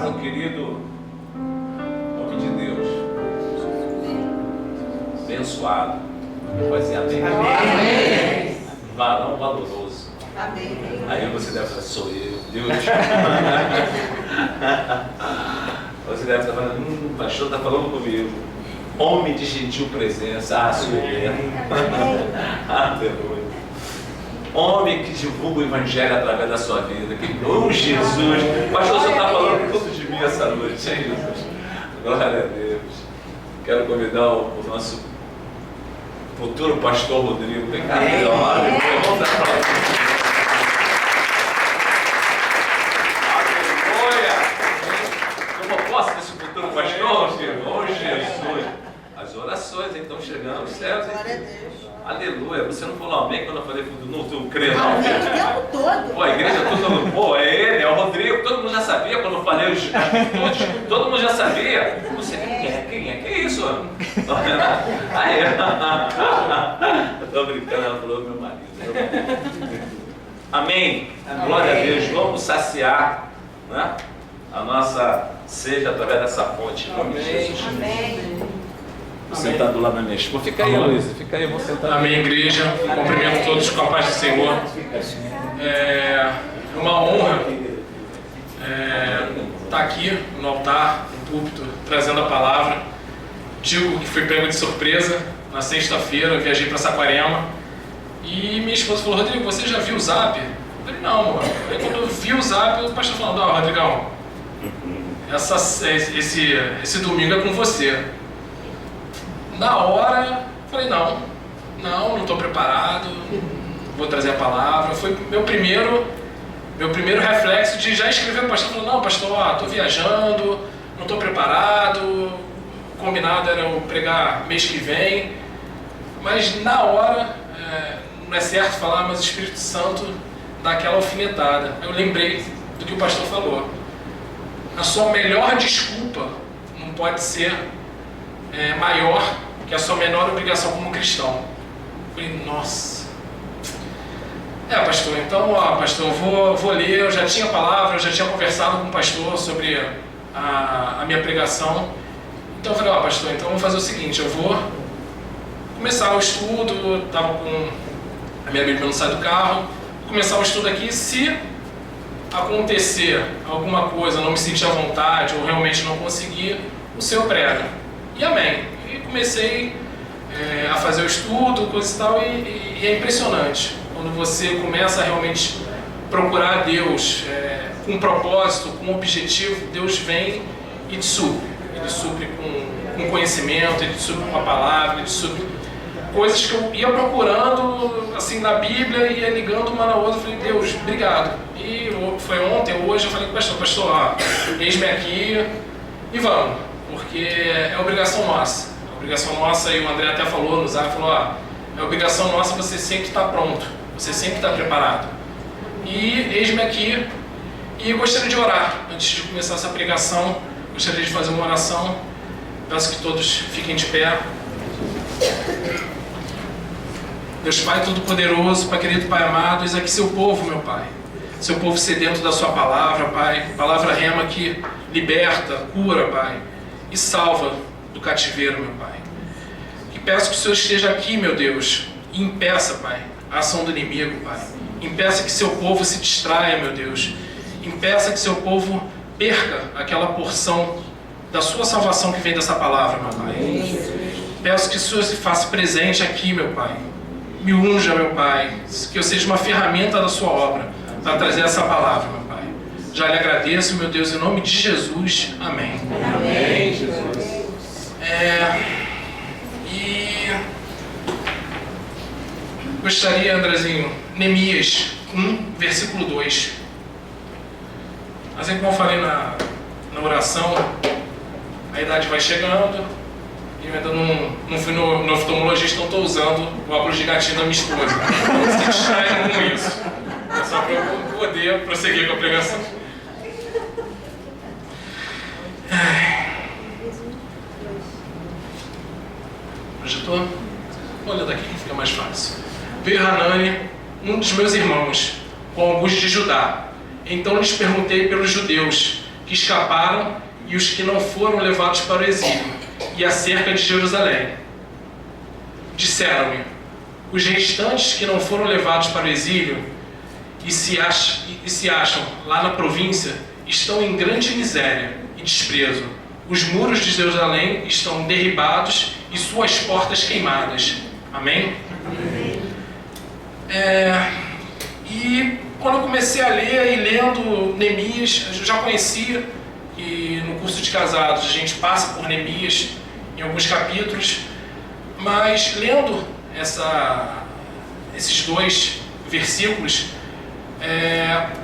Meu querido homem de Deus, abençoado, vai ser amém. Amém. Varão valoroso. Amém. Aí você deve falar, sou eu, Deus. Você deve estar falando, o pastor está falando comigo. Homem de gentil presença, sou eu. Aleluia. Homem que divulga o evangelho através da sua vida. Que bom, Jesus. Pastor, o senhor está falando tudo de mim essa noite, hein, Jesus? Glória a Deus. Quero convidar o nosso futuro pastor Rodrigo. Vem cá, aleluia. Vamos dar para aleluia. Toma posse desse futuro pastor, irmão Jesus. As orações estão chegando aos céus. Glória a Deus. Aleluia, você não falou amém quando eu falei não creio não? Amém o tempo todo. Pô, a igreja toda, pô, é ele, é o Rodrigo, todo mundo já sabia quando eu falei os atitudes, todo mundo já sabia. Você quem é? Que isso? Aí, eu tô brincando, ela falou meu marido. Amém? Glória a Deus, vamos saciar, né, a nossa sede através dessa fonte. Amém. Vou sentar do lado da minha esposa. Fica aí, Luísa. Fica aí, vou sentar. Amém, igreja. Cumprimento todos com a paz do Senhor. É uma honra estar aqui no altar, no púlpito, trazendo a palavra. Digo que fui pego de surpresa. Na sexta-feira, eu viajei para Saquarema. E minha esposa falou, Rodrigo, você já viu o Zap? Eu falei, não, amor. Aí quando eu vi o Zap, o pastor falou, não, Rodrigão, esse domingo é com você. Na hora, falei, não estou preparado, vou trazer a palavra. Foi meu primeiro reflexo de já escrever para o pastor. Falou, não, pastor, estou viajando, não estou preparado, o combinado era eu pregar mês que vem. Mas na hora, não é certo falar, mas o Espírito Santo dá aquela alfinetada. Eu lembrei do que o pastor falou. A sua melhor desculpa não pode ser maior que a sua menor obrigação como cristão. Eu falei, nossa. Pastor, então, pastor, eu vou ler, eu já tinha a palavra, eu já tinha conversado com o pastor sobre a minha pregação. Então eu falei, pastor, então vamos fazer o seguinte, eu vou começar o estudo, estava com a minha Bíblia não sai do carro, vou começar o estudo aqui, se acontecer alguma coisa, não me sentir à vontade, ou realmente não conseguir, o Senhor prega. E amém. E comecei a fazer o estudo, coisa e tal, e é impressionante. Quando você começa a realmente procurar Deus com um propósito, com um objetivo, Deus vem e te supre. Ele supre com conhecimento, ele te supre com a palavra, ele te supre coisas que eu ia procurando assim na Bíblia e ia ligando uma na outra. Eu falei, Deus, obrigado. E foi ontem, hoje, eu falei com o pastor, eis-me aqui e vamos, porque é obrigação nossa. É obrigação nossa, e o André até falou no Zap, falou, é obrigação nossa você sempre estar pronto, você sempre estar preparado. E eis-me aqui, e gostaria de orar, antes de começar essa pregação, gostaria de fazer uma oração, peço que todos fiquem de pé. Deus Pai Todo-Poderoso, Pai querido, Pai amado, eis aqui seu povo, meu Pai. Seu povo sedento da sua palavra, Pai. Palavra rema que liberta, cura, Pai. E salva do cativeiro, meu Pai. E peço que o Senhor esteja aqui, meu Deus. E impeça, Pai, a ação do inimigo, Pai. Impeça que seu povo se distraia, meu Deus. Impeça que seu povo perca aquela porção da sua salvação que vem dessa palavra, meu Pai. Peço que o Senhor se faça presente aqui, meu Pai. Me unja, meu Pai, que eu seja uma ferramenta da sua obra para trazer essa palavra, meu Pai. Já lhe agradeço, meu Deus, em nome de Jesus. Amém. Amém. E gostaria, Andrezinho, Neemias 1, versículo 2. Assim como eu falei na oração, a idade vai chegando, e eu ainda não fui no oftalmologista, então estou usando o óculos de gatinho da minha esposa. Não se distraem com isso. É só para eu poder prosseguir com a pregação. Projetor? Olha daqui, fica mais fácil. Veio Hanani, um dos meus irmãos, com alguns de Judá. Então lhes perguntei pelos judeus que escaparam e os que não foram levados para o exílio, e acerca de Jerusalém. Disseram-me: os restantes que não foram levados para o exílio e se acham lá na província estão em grande miséria e desprezo. Os muros de Jerusalém estão derribados e suas portas queimadas. Amém? Amém. E quando eu comecei a ler e lendo Neemias, eu já conhecia que no curso de casados a gente passa por Neemias em alguns capítulos, mas lendo esses 2 versículos,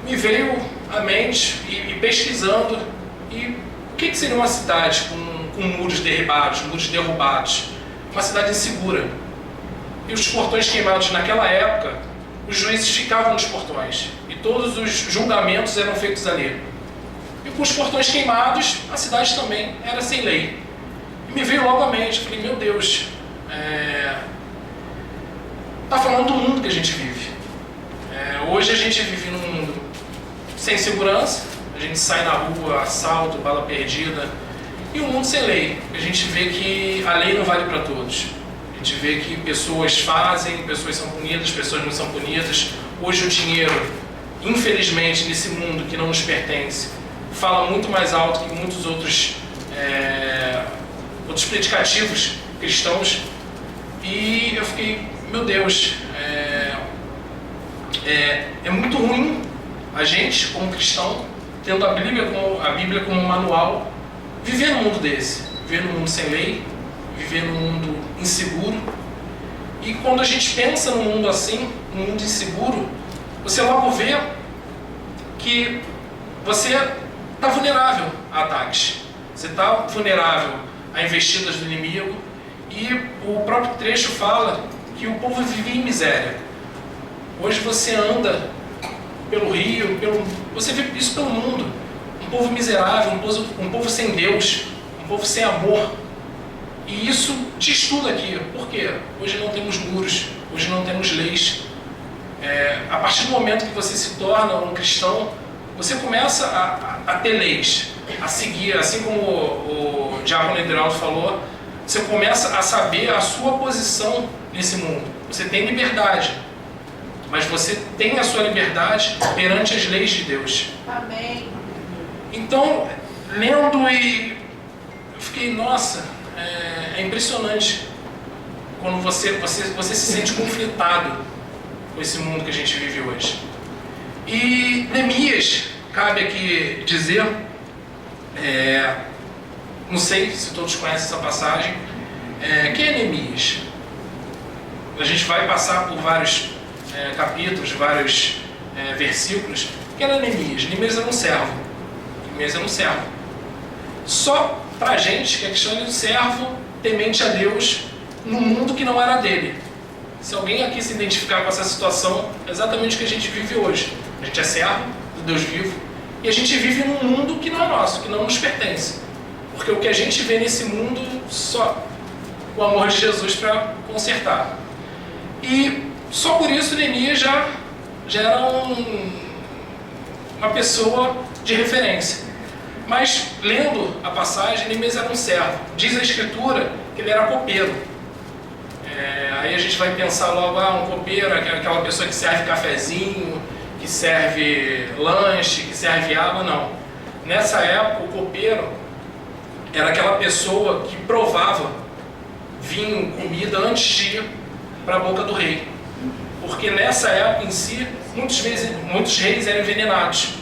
me veio à mente e pesquisando, e o que seria uma cidade com muros derribados, muros derrubados? Uma cidade insegura. E os portões queimados naquela época, os juízes ficavam nos portões e todos os julgamentos eram feitos ali. E com os portões queimados, a cidade também era sem lei. E me veio logo à mente, falei, meu Deus, está falando do mundo que a gente vive. Hoje a gente vive num mundo sem segurança, a gente sai na rua, assalto, bala perdida, e um mundo sem lei. A gente vê que a lei não vale para todos. A gente vê que pessoas fazem, pessoas são punidas, pessoas não são punidas. Hoje o dinheiro, infelizmente, nesse mundo que não nos pertence, fala muito mais alto que muitos outros predicativos cristãos. E eu fiquei, meu Deus, é muito ruim a gente, como cristão, tendo a Bíblia como manual, viver num mundo desse, viver num mundo sem lei, viver num mundo inseguro. E quando a gente pensa num mundo assim, num mundo inseguro, você logo vê que você está vulnerável a ataques, você está vulnerável a investidas do inimigo, e o próprio trecho fala que o povo vivia em miséria. Hoje você anda pelo rio, você vê isso pelo mundo, um povo miserável, um povo sem Deus, um povo sem amor. E isso diz tudo aqui. Por quê? Hoje não temos muros, hoje não temos leis. A partir do momento que você se torna um cristão, você começa a ter leis, a seguir, assim como o diácono Ederaldo falou, você começa a saber a sua posição nesse mundo. Você tem liberdade, mas você tem a sua liberdade perante as leis de Deus. Amém. Então, lendo eu fiquei, nossa, é impressionante quando você se sente conflitado com esse mundo que a gente vive hoje. E Neemias, cabe aqui dizer, não sei se todos conhecem essa passagem, quem é Neemias? A gente vai passar por vários capítulos, vários versículos. Quem era Neemias? Neemias era um servo. Neemias era um servo. Só pra gente que a questão de um servo temente a Deus num mundo que não era dele. Se alguém aqui se identificar com essa situação, é exatamente o que a gente vive hoje. A gente é servo do Deus vivo e a gente vive num mundo que não é nosso, que não nos pertence. Porque o que a gente vê nesse mundo, só o amor de Jesus para consertar. E só por isso Neemias já era uma pessoa de referência. Mas, lendo a passagem, Neemias era um servo. Diz a Escritura que ele era copeiro. Aí a gente vai pensar logo, um copeiro é aquela pessoa que serve cafezinho, que serve lanche, que serve água. Não. Nessa época, o copeiro era aquela pessoa que provava vinho, comida, antes de ir para a boca do rei. Porque nessa época em si, muitos reis eram envenenados.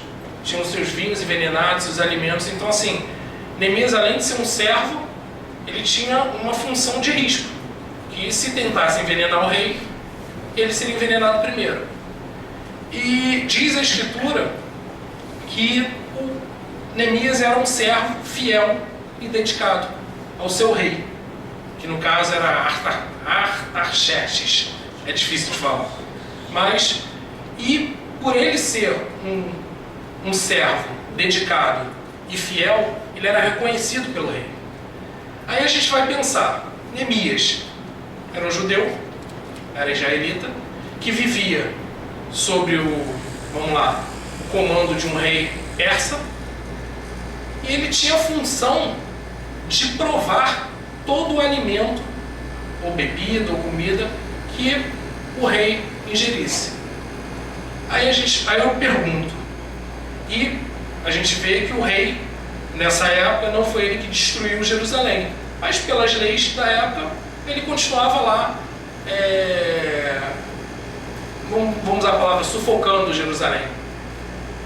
Tinham seus vinhos envenenados, seus alimentos. Então, assim, Neemias, além de ser um servo, ele tinha uma função de risco. Que se tentasse envenenar o rei, ele seria envenenado primeiro. E diz a Escritura que o Neemias era um servo fiel e dedicado ao seu rei, que no caso era Artaxerxes, é difícil de falar. Mas, e por ele ser um servo dedicado e fiel, ele era reconhecido pelo rei. Aí a gente vai pensar, Neemias era um judeu, era israelita, que vivia sobre o comando de um rei persa, e ele tinha a função de provar todo o alimento, ou bebida, ou comida, que o rei ingerisse. Aí eu pergunto, e a gente vê que o rei, nessa época, não foi ele que destruiu Jerusalém, mas pelas leis da época, ele continuava lá, vamos usar a palavra, sufocando Jerusalém.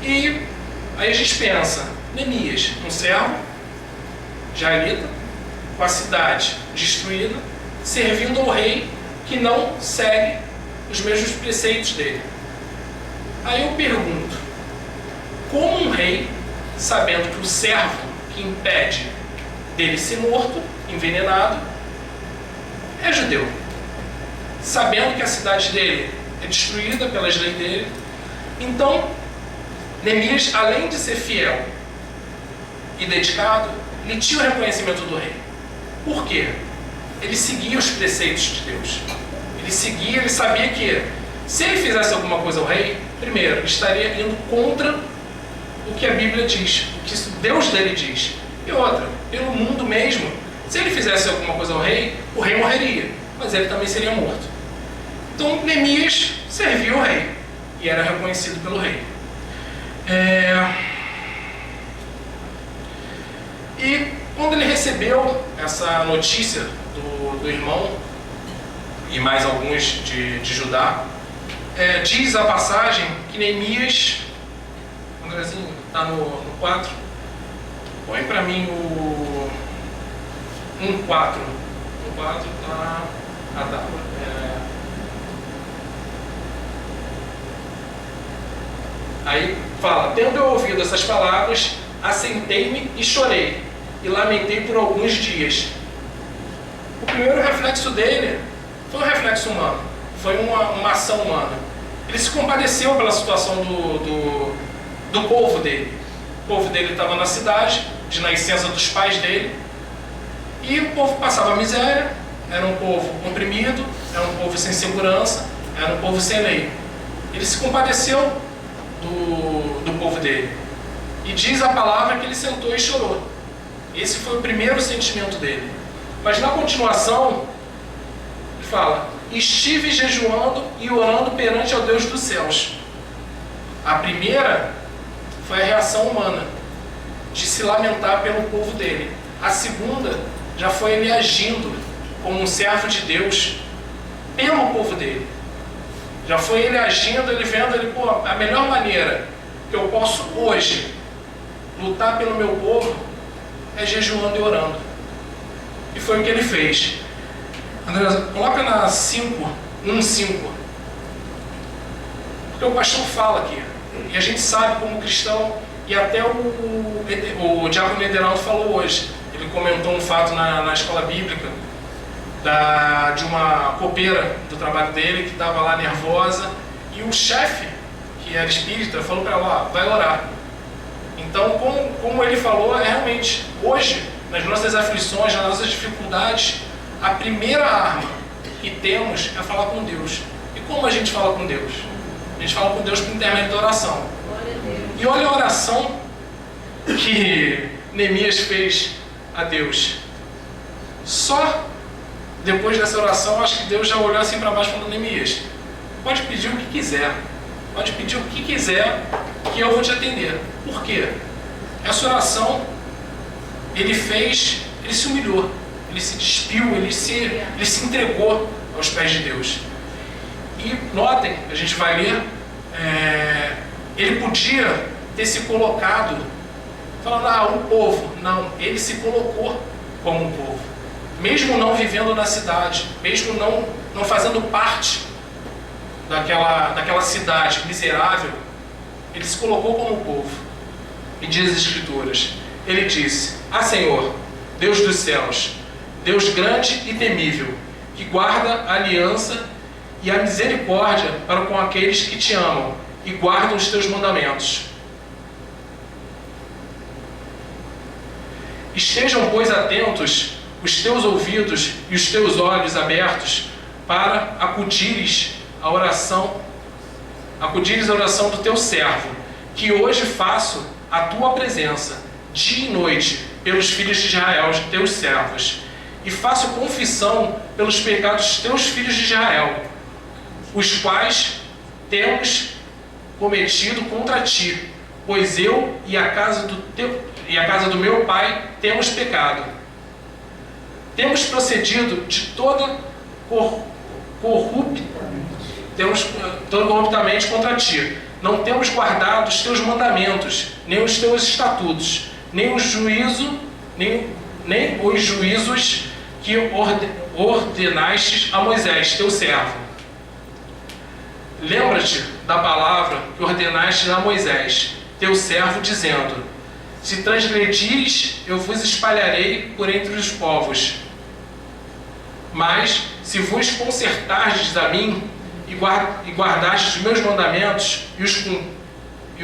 E aí a gente pensa, Neemias, um servo israelita, com a cidade destruída, servindo ao rei que não segue os mesmos preceitos dele. Aí eu pergunto, como um rei, sabendo que o servo que impede dele ser morto, envenenado, é judeu, sabendo que a cidade dele é destruída pelas leis dele, então Neemias, além de ser fiel e dedicado, ele tinha o reconhecimento do rei. Por quê? Ele seguia os preceitos de Deus. Ele sabia que se ele fizesse alguma coisa ao rei, primeiro, ele estaria indo contra o que a Bíblia diz, o que Deus dele diz. E outra, pelo mundo mesmo, se ele fizesse alguma coisa ao rei, o rei morreria, mas ele também seria morto. Então Neemias servia o rei e era reconhecido pelo rei. E quando ele recebeu essa notícia do irmão e mais alguns de Judá, diz a passagem que Neemias, Andrezinho, está no 4, põe para mim o 1:4. 1:4 está... Aí fala, tendo eu ouvido essas palavras, assentei-me e chorei, e lamentei por alguns dias. O primeiro reflexo dele foi um reflexo humano, foi uma ação humana. Ele se compadeceu pela situação do povo dele. O povo dele estava na cidade, de nascença dos pais dele, e o povo passava miséria, era um povo oprimido, era um povo sem segurança, era um povo sem lei. Ele se compadeceu do povo dele. E diz a palavra que ele sentou e chorou. Esse foi o primeiro sentimento dele. Mas na continuação, ele fala, estive jejuando e orando perante ao Deus dos céus. A primeira foi a reação humana, de se lamentar pelo povo dele. A segunda já foi ele agindo como um servo de Deus pelo povo dele. Já foi ele agindo, ele vendo, a melhor maneira que eu posso hoje lutar pelo meu povo é jejuando e orando. E foi o que ele fez. André, coloca na 1:5. Porque o pastor fala aqui. E a gente sabe como cristão, e até o diácono Nederaldo falou hoje. Ele comentou um fato na escola bíblica, de uma copeira do trabalho dele, que estava lá nervosa, e o chefe, que era espírita, falou para ela, vai orar. Então, como ele falou, realmente, hoje, nas nossas aflições, nas nossas dificuldades, a primeira arma que temos é falar com Deus. E como a gente fala com Deus? A gente fala com Deus por intermédio da oração. E olha a oração que Neemias fez a Deus. Só depois dessa oração, acho que Deus já olhou assim para baixo e falou, Neemias, pode pedir o que quiser. Pode pedir o que quiser, que eu vou te atender. Por quê? Essa oração, ele se humilhou, ele se despiu, ele se entregou aos pés de Deus. E notem, a gente vai ler, ele podia ter se colocado, falando, o povo. Não, ele se colocou como um povo. Mesmo não vivendo na cidade, mesmo não fazendo parte daquela cidade miserável, ele se colocou como povo. E diz as Escrituras, ele disse: Ah, Senhor, Deus dos céus, Deus grande e temível, que guarda a aliança e a misericórdia para com aqueles que te amam e guardam os teus mandamentos. Estejam, pois, atentos os teus ouvidos e os teus olhos abertos para acudires à oração do teu servo, que hoje faço a tua presença, dia e noite, pelos filhos de Israel, teus servos, e faço confissão pelos pecados dos teus filhos de Israel, os quais temos cometido contra ti, pois eu e a casa do meu pai temos pecado. Temos procedido de toda corruptamente contra ti. Não temos guardado os teus mandamentos, nem os teus estatutos, nem os juízos que ordenaste a Moisés, teu servo. Lembra-te da palavra que ordenaste a Moisés, teu servo, dizendo: Se transgredires, eu vos espalharei por entre os povos. Mas, se vos consertardes a mim e guardastes os meus mandamentos e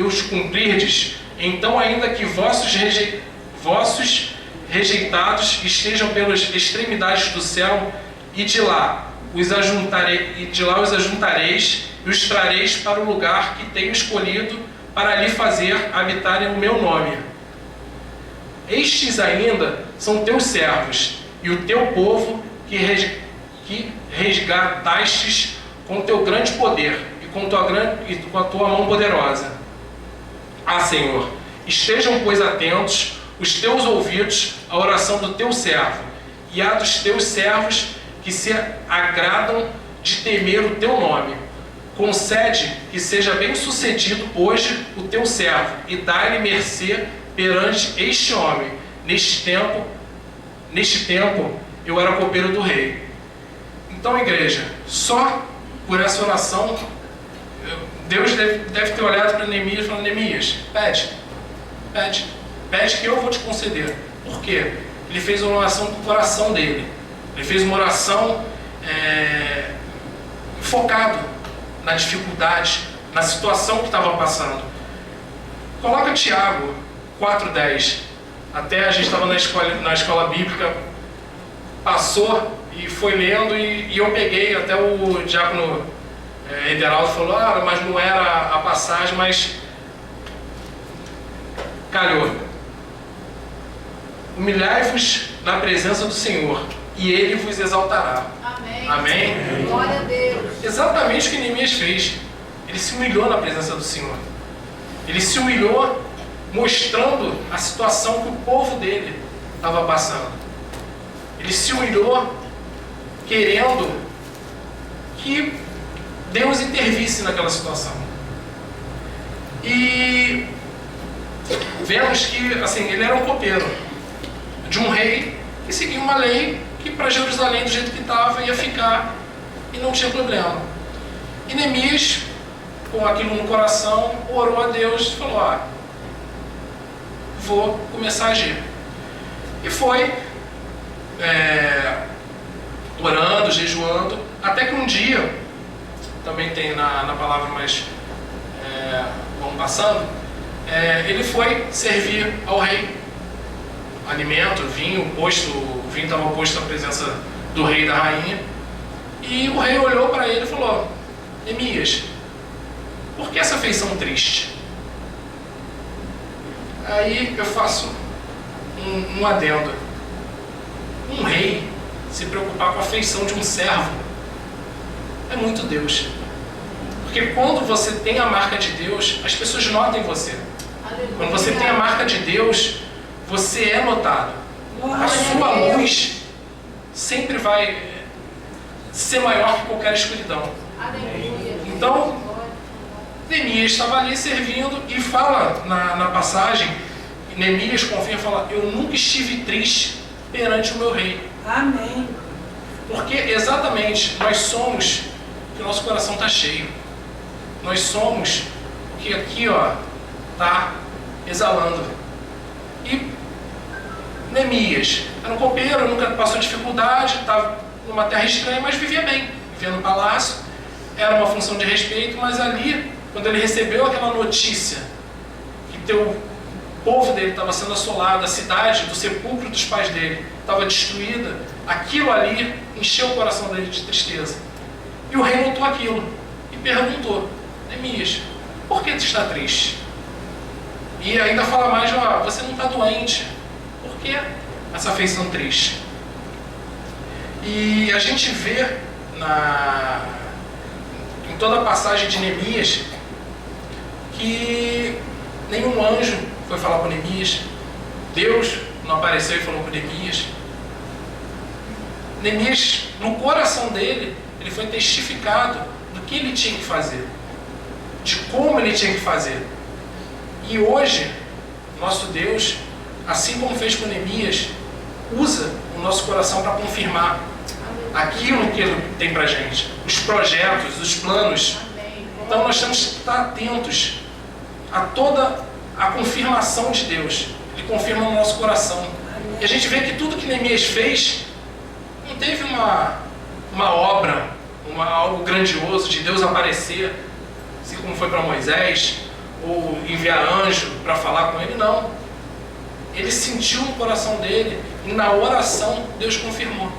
os cumprirdes, então, ainda que vossos rejeitados estejam pelas extremidades do céu, e de lá os ajuntareis e os trareis para o lugar que tenho escolhido para ali fazer habitarem o meu nome. Estes ainda são teus servos e o teu povo que resgatastes com teu grande poder e com a tua mão poderosa. Ah, Senhor, estejam, pois, atentos os teus ouvidos à oração do teu servo e à dos teus servos que se agradam de temer o teu nome. Concede que seja bem sucedido hoje o teu servo e dá-lhe mercê perante este homem. Neste tempo eu era copeiro do rei. Então, igreja, só por essa oração, Deus deve ter olhado para Neemias e falado: Neemias, pede que eu vou te conceder. Por quê? Ele fez uma oração do coração dele. Ele fez uma oração focado na dificuldade, na situação que estava passando. Coloca Tiago 4:10. Até a gente estava na escola bíblica, passou e foi lendo, e eu peguei, até o diácono Ederaldo falou: mas não era a passagem, mas calhou. Humilhai-vos na presença do Senhor, e Ele vos exaltará. Amém. Amém? Glória a Deus. Exatamente o que Neemias fez. Ele se humilhou na presença do Senhor. Ele se humilhou mostrando a situação que o povo dele estava passando. Ele se humilhou querendo que Deus intervisse naquela situação. E vemos que, assim, ele era um copeiro de um rei que seguia uma lei que para Jerusalém, do jeito que estava, ia ficar e não tinha problema. E Neemias, com aquilo no coração, orou a Deus e falou: vou começar a agir. E foi orando, jejuando, até que um dia, também tem na palavra, mas vamos passando, ele foi servir ao rei alimento, vinho. O vinho estava posto à presença do rei e da rainha, e o rei olhou para ele e falou: Neemias, por que essa feição triste? Aí eu faço um adendo. Um rei se preocupar com a feição de um servo é muito Deus. Porque quando você tem a marca de Deus, as pessoas notam em você. Aleluia. Quando você tem a marca de Deus, você é notado. A sua luz sempre vai ser maior que qualquer escuridão. Aleluia. Então, Neemias estava ali servindo e fala na passagem, Neemias confia e fala: eu nunca estive triste perante o meu rei. Amém. Porque exatamente nós somos que o nosso coração está cheio. Nós somos o que aqui, ó, está exalando. E Neemias era um copeiro, nunca passou dificuldade, estava numa terra estranha, mas vivia bem. Vivia no palácio, era uma função de respeito, mas ali, quando ele recebeu aquela notícia que o povo dele estava sendo assolado, a cidade do sepulcro dos pais dele estava destruída, aquilo ali encheu o coração dele de tristeza. E o rei notou aquilo e perguntou: Neemias, por que tu está triste? E ainda fala mais: ó, você não está doente, por que essa afeição triste? E a gente vê em toda a passagem de Neemias que nenhum anjo foi falar com Neemias, Deus não apareceu e falou com Neemias. Neemias, no coração dele, ele foi testificado do que ele tinha que fazer, de como ele tinha que fazer. E hoje, nosso Deus, assim como fez com Neemias, usa o nosso coração para confirmar aquilo que Ele tem para a gente, os projetos, os planos. Então nós temos que estar atentos a toda a confirmação de Deus. Ele confirma no nosso coração. E a gente vê que tudo que Neemias fez não teve uma obra, algo grandioso de Deus aparecer, assim como foi para Moisés, ou enviar anjo para falar com ele, não. Ele sentiu no coração dele e na oração Deus confirmou.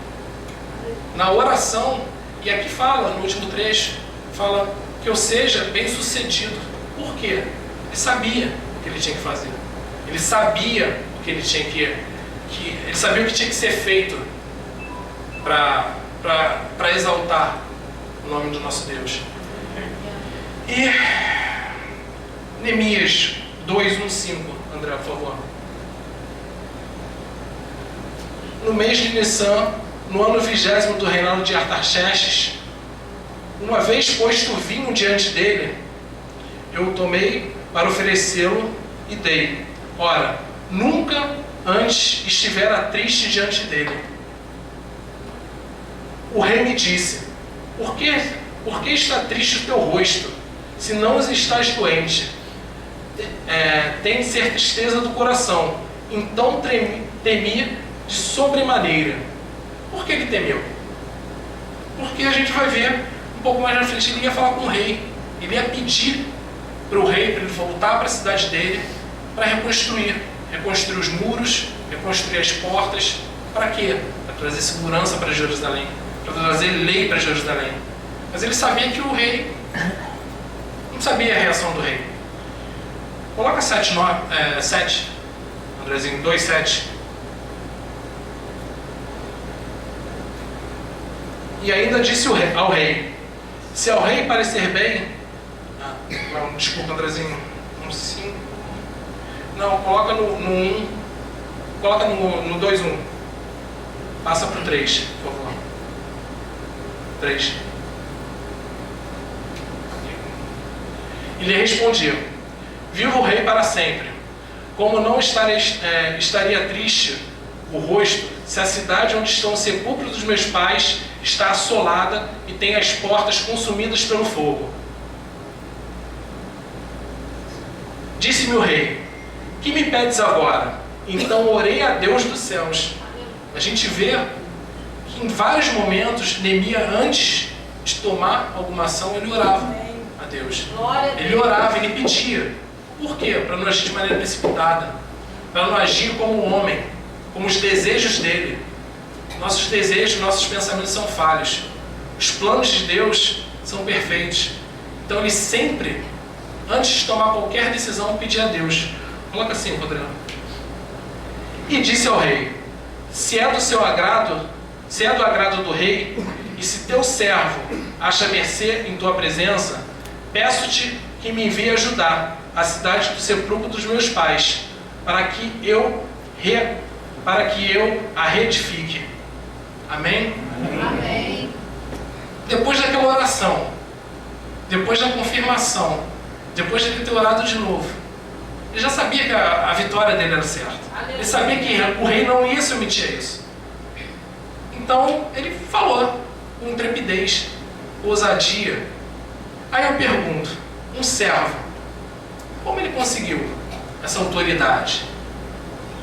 Na oração, e aqui fala, no último trecho, fala que eu seja bem sucedido. Por quê? Ele sabia o que ele tinha que fazer. Ele sabia o que ele tinha ele sabia o que tinha que ser feito para exaltar o nome do nosso Deus. E Neemias 2:1-5, André, por favor. No mês de Nissan, no ano 20º do reinado de Artaxerxes, uma vez posto vinho diante dele, eu o tomei para oferecê-lo e dei. Ora, nunca antes estivera triste diante dele. O rei me disse: por que está triste o teu rosto, se não estás doente? Tem de ser tristeza do coração. Então temi de sobremaneira. Por que ele temeu? Porque a gente vai ver um pouco mais na frente, ele ia falar com o rei. Ele ia pedir para o rei, para ele voltar para a cidade dele, para reconstruir os muros, reconstruir as portas. Para quê? Para trazer segurança para Jerusalém, para trazer lei para Jerusalém. Mas ele sabia que o rei não sabia a reação do rei. Coloca 7, Andrezinho, 2:7. E ainda disse ao rei: se ao rei parecer bem... não, desculpa, Andrezinho. 1:5. Não, coloca no 1. Coloca no 2:1. Passa para o 3, por favor. 3. E lhe respondia: viva o rei para sempre. Como não estaria triste o rosto, se a cidade onde estão os sepulcros dos meus pais está assolada e tem as portas consumidas pelo fogo. Disse-me o rei: que me pedes agora? Então orei a Deus dos céus. A gente vê que em vários momentos Neemias, antes de tomar alguma ação, ele orava a Deus. Ele orava, ele pedia. Por quê? Para não agir de maneira precipitada, para não agir como um homem, como os desejos dele. Nossos desejos, nossos pensamentos são falhos. Os planos de Deus são perfeitos. Então ele sempre, antes de tomar qualquer decisão, pedia a Deus. Coloca assim, Rodrigo. E disse ao rei: se é do agrado do rei, e se teu servo acha mercê em tua presença, peço-te que me envie ajudar a cidade do sepulcro dos meus pais, para que eu a reedifique. Amém? Amém. Depois daquela oração, depois da confirmação, depois de ele ter orado de novo, ele já sabia que a vitória dele era certa. Ele sabia que o rei não ia se omitir a isso. Então ele falou com intrepidez: ousadia. Aí eu pergunto, um servo, como ele conseguiu essa autoridade?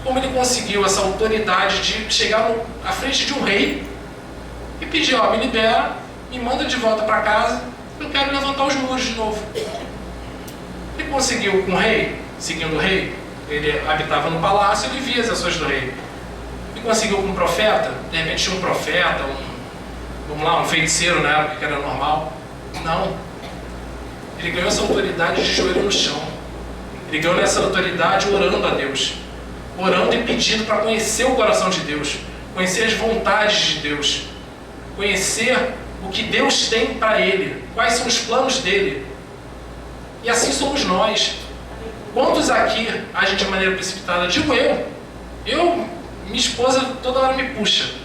Como ele conseguiu essa autoridade de chegar à frente de um rei e pedir, ó, me libera, me manda de volta para casa, eu quero levantar os muros de novo. Ele conseguiu com o rei, seguindo o rei, ele habitava no palácio, ele via as ações do rei. Ele conseguiu com um profeta, de repente tinha um profeta, um feiticeiro na época que era normal. Não. Ele ganhou essa autoridade de joelho no chão. Ele ganhou essa autoridade orando a Deus. Orando e pedindo para conhecer o coração de Deus. Conhecer as vontades de Deus. Conhecer o que Deus tem para ele. Quais são os planos dele. E assim somos nós. Quantos aqui agem de maneira precipitada? Digo eu. Minha esposa toda hora me puxa.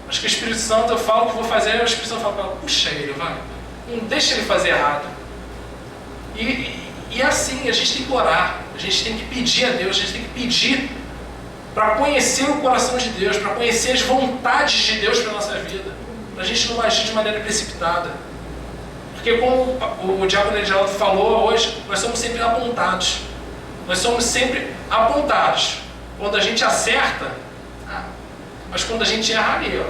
Acho que o Espírito Santo, eu falo o que vou fazer, o Espírito Santo fala, puxa ele, vai. Não deixa ele fazer errado. E assim, a gente tem que orar, a gente tem que pedir a Deus, a gente tem que pedir para conhecer o coração de Deus, para conhecer as vontades de Deus para a nossa vida, para a gente não agir de maneira precipitada. Porque como o diácono Edialdo falou hoje, nós somos sempre apontados. Nós somos sempre apontados. Quando a gente acerta, mas quando a gente erra ali, ó,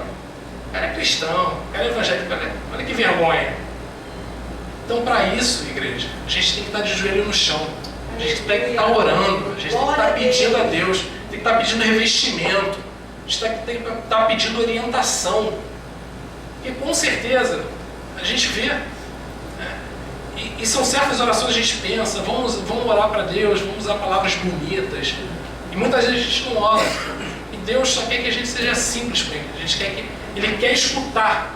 o cara é cristão, o cara é evangélico, olha que vergonha. Então, para isso, igreja, a gente tem que estar de joelho no chão. A gente tem que estar orando. A gente tem que estar pedindo a Deus. Tem que estar pedindo revestimento. A gente tem que estar pedindo orientação. E com certeza, a gente vê. E são certas orações que a gente pensa, vamos orar para Deus, vamos usar palavras bonitas. E muitas vezes a gente não ora. E Deus só quer que a gente seja simples com Ele. Ele quer escutar.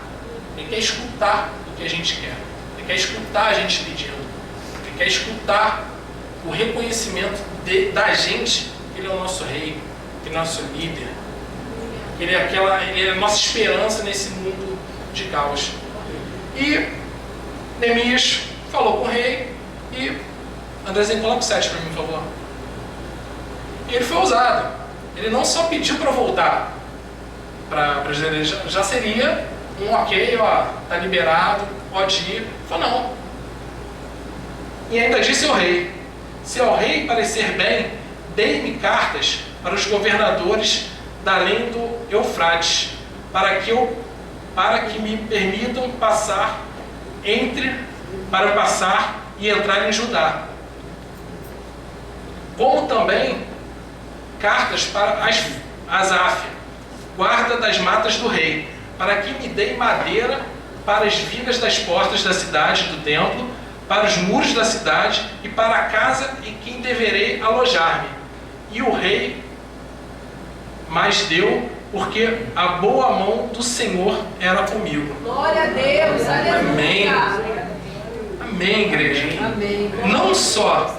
Ele quer escutar o que a gente quer. Ele quer escutar a gente pedindo. Ele quer escutar o reconhecimento da gente que Ele é o nosso rei, que Ele é o nosso líder. Ele é a nossa esperança nesse mundo de caos. E Neemias falou com o rei e... Andrezinho, coloca o 7 para mim, por favor. E ele foi ousado. Ele não só pediu para voltar para Israel, já seria um ok, ó, tá liberado, pode ir. Falou, não. E ainda disse ao rei, se ao rei parecer bem, dei-me cartas para os governadores da além do Eufrates, para que me permitam passar e entrar em Judá. Como também cartas para Asaf, guarda das matas do rei, para que me dê madeira para as vigas das portas da cidade do templo, para os muros da cidade e para a casa em quem deverei alojar-me. E o rei mais deu, porque a boa mão do Senhor era comigo. Glória a Deus, aleluia. Amém. Amém, igreja. Amém. Não só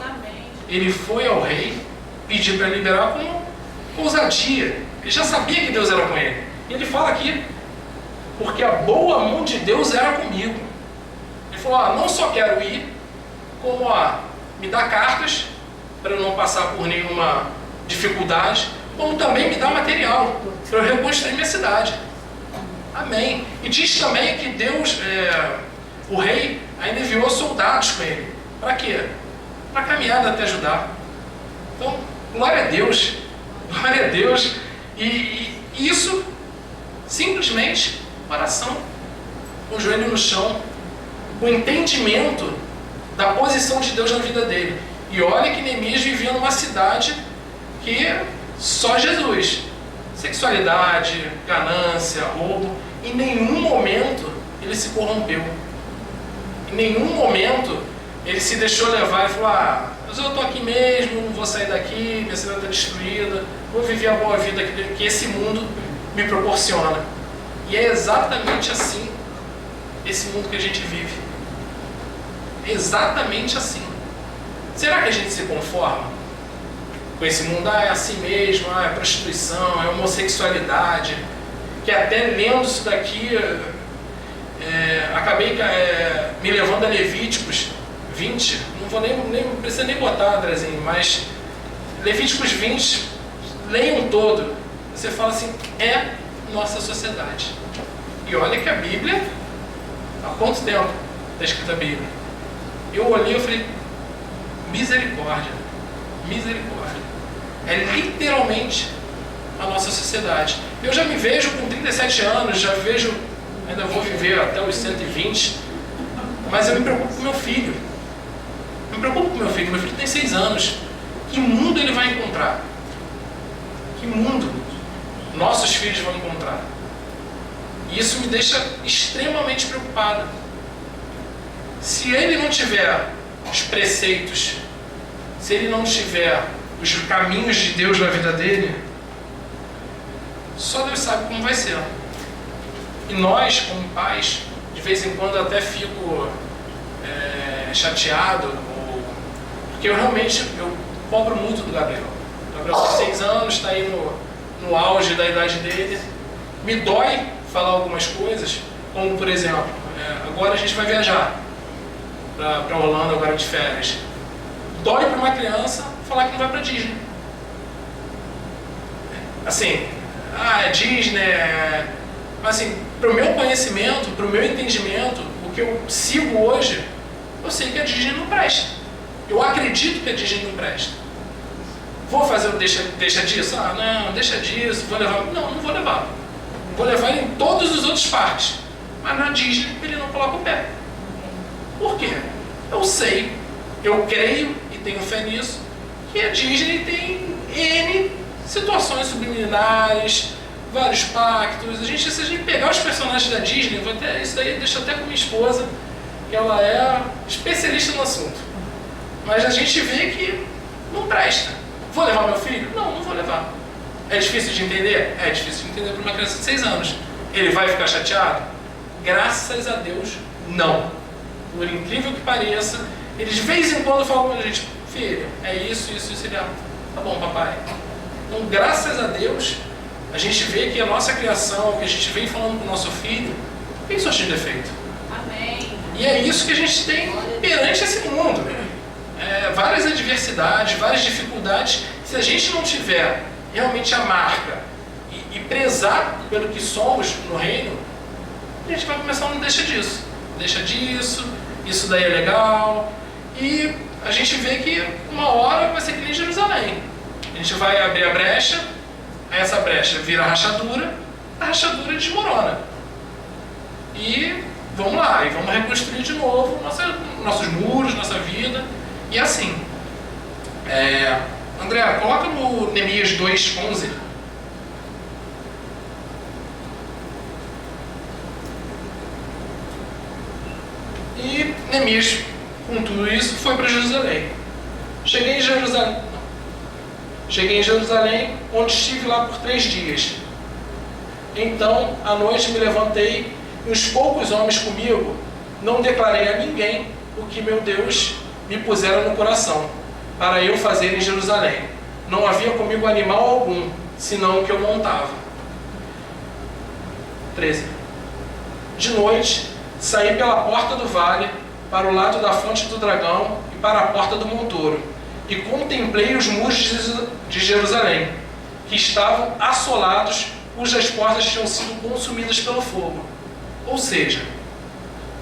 ele foi ao rei pedir para liberar com ousadia. Ele já sabia que Deus era com ele. E ele fala aqui, porque a boa mão de Deus era comigo. Ele falou, não só quero ir, como me dá cartas para eu não passar por nenhuma dificuldade, como também me dá material para eu reconstruir minha cidade. Amém. E diz também que Deus, o rei, ainda enviou soldados com ele. Para quê? Para caminhar até Judá. Então, glória a Deus. Glória a Deus. E isso, simplesmente, oração, com o joelho no chão, com o entendimento da posição de Deus na vida dele. E olha que Neemias vivia numa cidade que só Jesus. Sexualidade, ganância, roubo. Em nenhum momento ele se corrompeu. Em nenhum momento ele se deixou levar e falou, mas eu estou aqui mesmo, não vou sair daqui, minha cidade está destruída, vou viver a boa vida que esse mundo me proporciona. E é exatamente assim esse mundo que a gente vive. É exatamente assim. Será que a gente se conforma com esse mundo? É assim mesmo, é prostituição, é homossexualidade, que até lendo isso daqui, acabei me levando a Levíticos 20, não precisa nem botar, Andrezinho, mas Levíticos 20, leiam todo. Você fala assim, é nossa sociedade. E olha que a Bíblia Há quanto tempo está escrita a Bíblia? Eu olhei e falei, misericórdia, misericórdia. É literalmente a nossa sociedade. Eu já me vejo com 37 anos, já vejo, ainda vou viver até os 120, mas eu me preocupo com meu filho. Me preocupo com meu filho tem 6 anos. Que mundo ele vai encontrar? Que mundo nossos filhos vão encontrar? E isso me deixa extremamente preocupado. Se ele não tiver os preceitos, se ele não tiver os caminhos de Deus na vida dele, só Deus sabe como vai ser. E nós, como pais, de vez em quando até fico chateado, porque eu realmente cobro muito do Gabriel. O Gabriel tem 6 anos, está aí no auge da idade dele. Me dói falar algumas coisas, como por exemplo, agora a gente vai viajar para Orlando agora de férias. Dói para uma criança falar que não vai para Disney. Assim, é Disney, mas assim, para o meu conhecimento, para o meu entendimento, o que eu sigo hoje, eu sei que a Disney não presta. Eu acredito que a Disney não presta. Vou fazer o deixa disso? Não, deixa disso, vou levar. Não vou levar. Vou levar ele em todos os outros parques. Mas na Disney ele não coloca o pé. Por quê? Eu sei, eu creio e tenho fé nisso, que a Disney tem N situações subliminares, vários pactos. Se a gente pegar os personagens da Disney, isso daí deixa até com minha esposa, que ela é especialista no assunto. Mas a gente vê que não presta. Vou levar meu filho? Não vou levar. É difícil de entender? É difícil de entender para uma criança de 6 anos. Ele vai ficar chateado? Graças a Deus, não. Por incrível que pareça, eles de vez em quando falam com a gente, filho, é isso. Ele, tá bom, papai. Então, graças a Deus, a gente vê que a nossa criação, que a gente vem falando com o nosso filho, tem seus defeitos. Amém. E é isso que a gente tem perante esse mundo. Várias adversidades, várias dificuldades. Se a gente não tiver realmente a marca e prezar pelo que somos no reino, a gente vai começar a não deixa disso, isso daí é legal. E a gente vê que uma hora vai ser que nem Jerusalém. A gente vai abrir a brecha, aí essa brecha vira rachadura, a rachadura desmorona. E vamos lá, e vamos reconstruir de novo nossos muros, nossa vida, e assim. André, coloca no Neemias 2:11. E Neemias, com tudo isso, foi para Jerusalém. Cheguei em Jerusalém, onde estive lá por 3 dias. Então, à noite me levantei, e os poucos homens comigo, não declarei a ninguém o que meu Deus me pusera no coração, para eu fazer em Jerusalém. Não havia comigo animal algum, senão o que eu montava. 13. De noite, saí pela porta do vale, para o lado da fonte do dragão e para a porta do montouro, e contemplei os muros de Jerusalém, que estavam assolados, cujas portas tinham sido consumidas pelo fogo. Ou seja,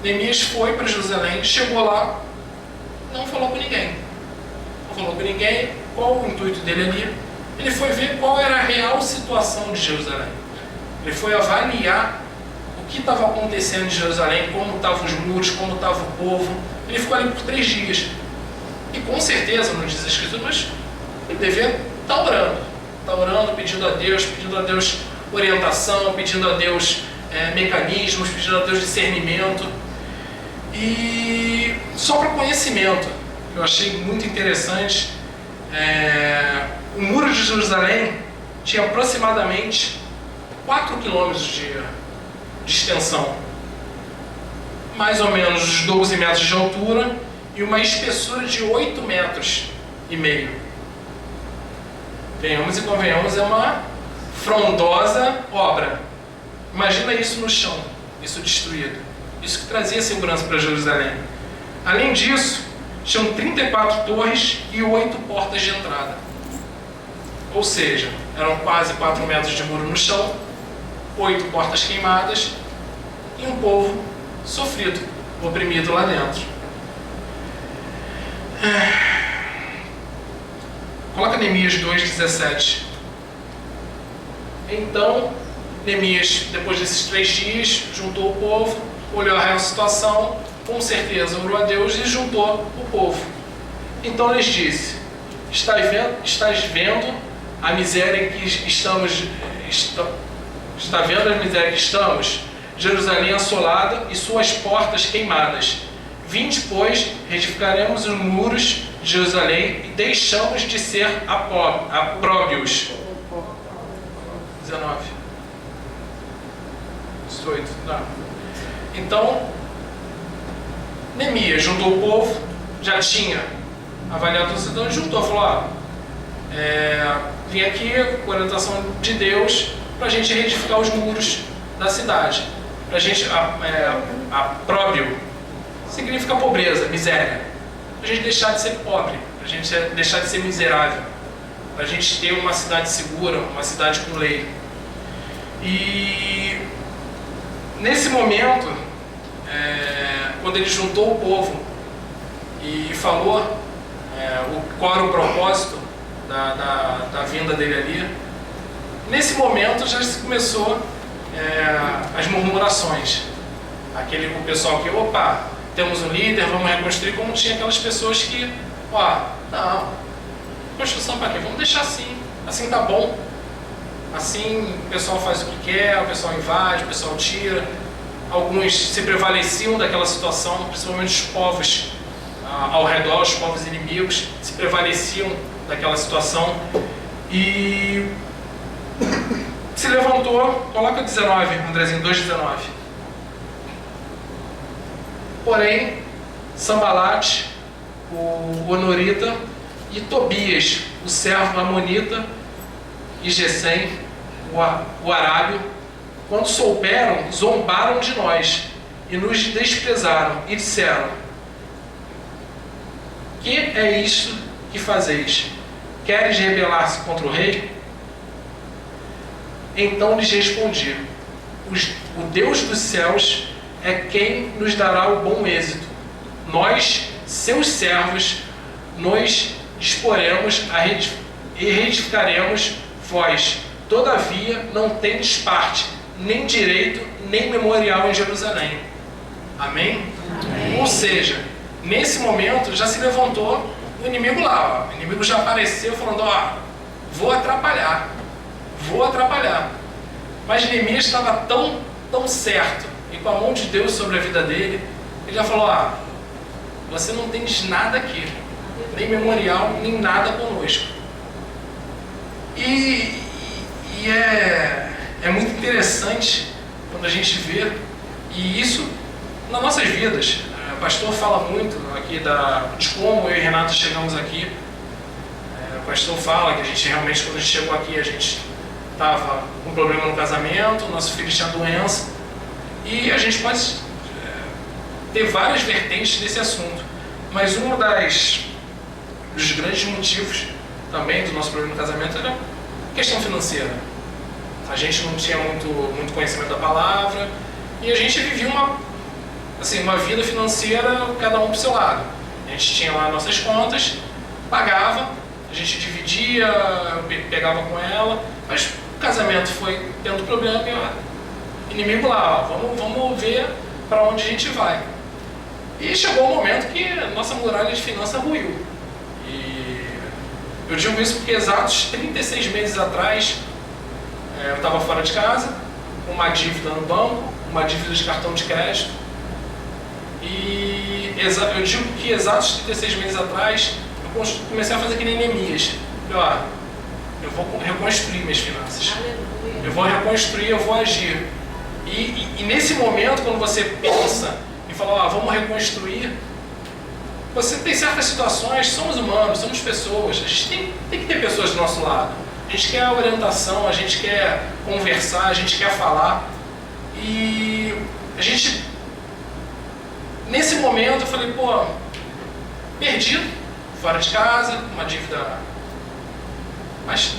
Neemias foi para Jerusalém, chegou lá, não falou com ninguém. Não falou com ninguém. Qual o intuito dele ali? Ele foi ver qual era a real situação de Jerusalém. Ele foi avaliar o que estava acontecendo em Jerusalém, como estavam os muros, como estava o povo. Ele ficou ali por 3 dias. E com certeza, não diz a Escritura, mas ele devia estar orando, pedindo a Deus orientação, pedindo a Deus mecanismos, pedindo a Deus discernimento. E só para conhecimento, eu achei muito interessante, o muro de Jerusalém tinha aproximadamente 4 quilômetros de extensão, mais ou menos uns 12 metros de altura e uma espessura de 8 metros e meio. Venhamos e convenhamos, é uma frondosa obra. Imagina isso no chão, isso destruído. Isso que trazia segurança para Jerusalém. Além disso, tinham 34 torres e 8 portas de entrada. Ou seja, eram quase 4 metros de muro no chão, 8 portas queimadas e um povo sofrido, oprimido lá dentro. Coloca Neemias 2,17. Então, Neemias, depois desses 3 dias, juntou o povo, olhou a real situação, com certeza orou a Deus e juntou o povo. Então lhes disse: estás vendo a miséria em que estamos? Está vendo a miséria que estamos? Jerusalém assolada e suas portas queimadas. Vinde, pois, reedificaremos os muros de Jerusalém e deixamos de ser apróbios. 19. 18. Não. Então, Neemias juntou o povo, já tinha avaliado a situação e juntou, falou: vim aqui com a orientação de Deus para a gente reedificar os muros da cidade. Para a gente, apróbio significa pobreza, miséria. Para a gente deixar de ser pobre, para a gente deixar de ser miserável, para a gente ter uma cidade segura, uma cidade com lei. E nesse momento, quando ele juntou o povo e falou qual era o propósito da vinda dele ali, nesse momento já se começou as murmurações. O pessoal que, opa, temos um líder, vamos reconstruir, como tinha aquelas pessoas que, não, construção para quê? Vamos deixar assim tá bom. Assim o pessoal faz o que quer, o pessoal invade, o pessoal tira. Alguns se prevaleciam daquela situação, principalmente os povos ao redor, os povos inimigos, se prevaleciam daquela situação. E se levantou, coloca 19, Andrezinho, 2,19. Porém, Sambalate, o Honorita, e Tobias, o servo amonita, e Gesem, o arábio, quando souberam, zombaram de nós e nos desprezaram e disseram: que é isto que fazeis? Queres rebelar-se contra o rei? Então lhes respondi: o Deus dos céus é quem nos dará o bom êxito. Nós, seus servos, nos disporemos e reedificaremos. Vós, todavia, não tendes parte, nem direito, nem memorial em Jerusalém. Amém? Amém. Ou seja, nesse momento já se levantou o inimigo lá. O inimigo já apareceu falando: vou atrapalhar. Mas Neemias estava tão certo e com a mão de Deus sobre a vida dele, ele já falou: você não tens nada aqui, nem memorial, nem nada conosco. E é muito interessante quando a gente vê, e isso nas nossas vidas. O pastor fala muito aqui de como eu e Renato chegamos aqui. O pastor fala que a gente realmente, quando a gente chegou aqui, a gente estava com problema no casamento, nosso filho tinha doença, e a gente pode ter várias vertentes desse assunto, mas um dos grandes motivos também do nosso problema no casamento era questão financeira. A gente não tinha muito conhecimento da palavra e a gente vivia uma vida financeira, cada um pro seu lado. A gente tinha lá nossas contas, pagava, a gente dividia, eu pegava com ela, mas o casamento foi tendo problema e inimigo lá, vamos ver para onde a gente vai. E chegou o momento que a nossa muralha de finanças ruiu. E eu digo isso porque exatos 36 meses atrás eu estava fora de casa, com uma dívida no banco, uma dívida de cartão de crédito. E eu digo que exatos 36 meses atrás eu comecei a fazer que nem Neemias. Eu vou reconstruir minhas finanças. Aleluia. Eu vou reconstruir, eu vou agir. E nesse momento, quando você pensa e fala: vamos reconstruir, você tem certas situações, somos humanos, somos pessoas, a gente tem que ter pessoas do nosso lado. A gente quer orientação, a gente quer conversar, a gente quer falar. E a gente, nesse momento, eu falei: perdido, fora de casa, uma dívida,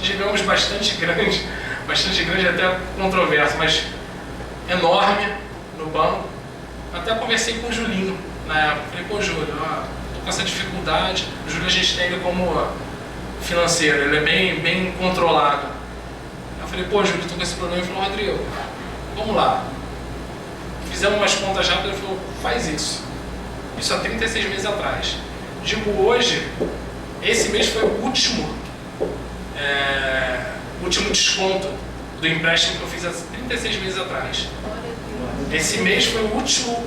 digamos, bastante grande, até controversa, mas enorme no banco. Até conversei com o Julinho na época. Falei, pô, Júlio, tô com essa dificuldade. O Júlio a gente tem ele como financeiro, ele é bem controlado. Eu falei, pô, Júlio, tô com esse problema. Ele falou, Rodrigo, vamos lá. Fizemos umas contas rápidas, ele falou, faz isso. Isso há 36 meses atrás. Digo, hoje, esse mês foi o último desconto do empréstimo que eu fiz há 36 meses atrás. Esse mês foi o último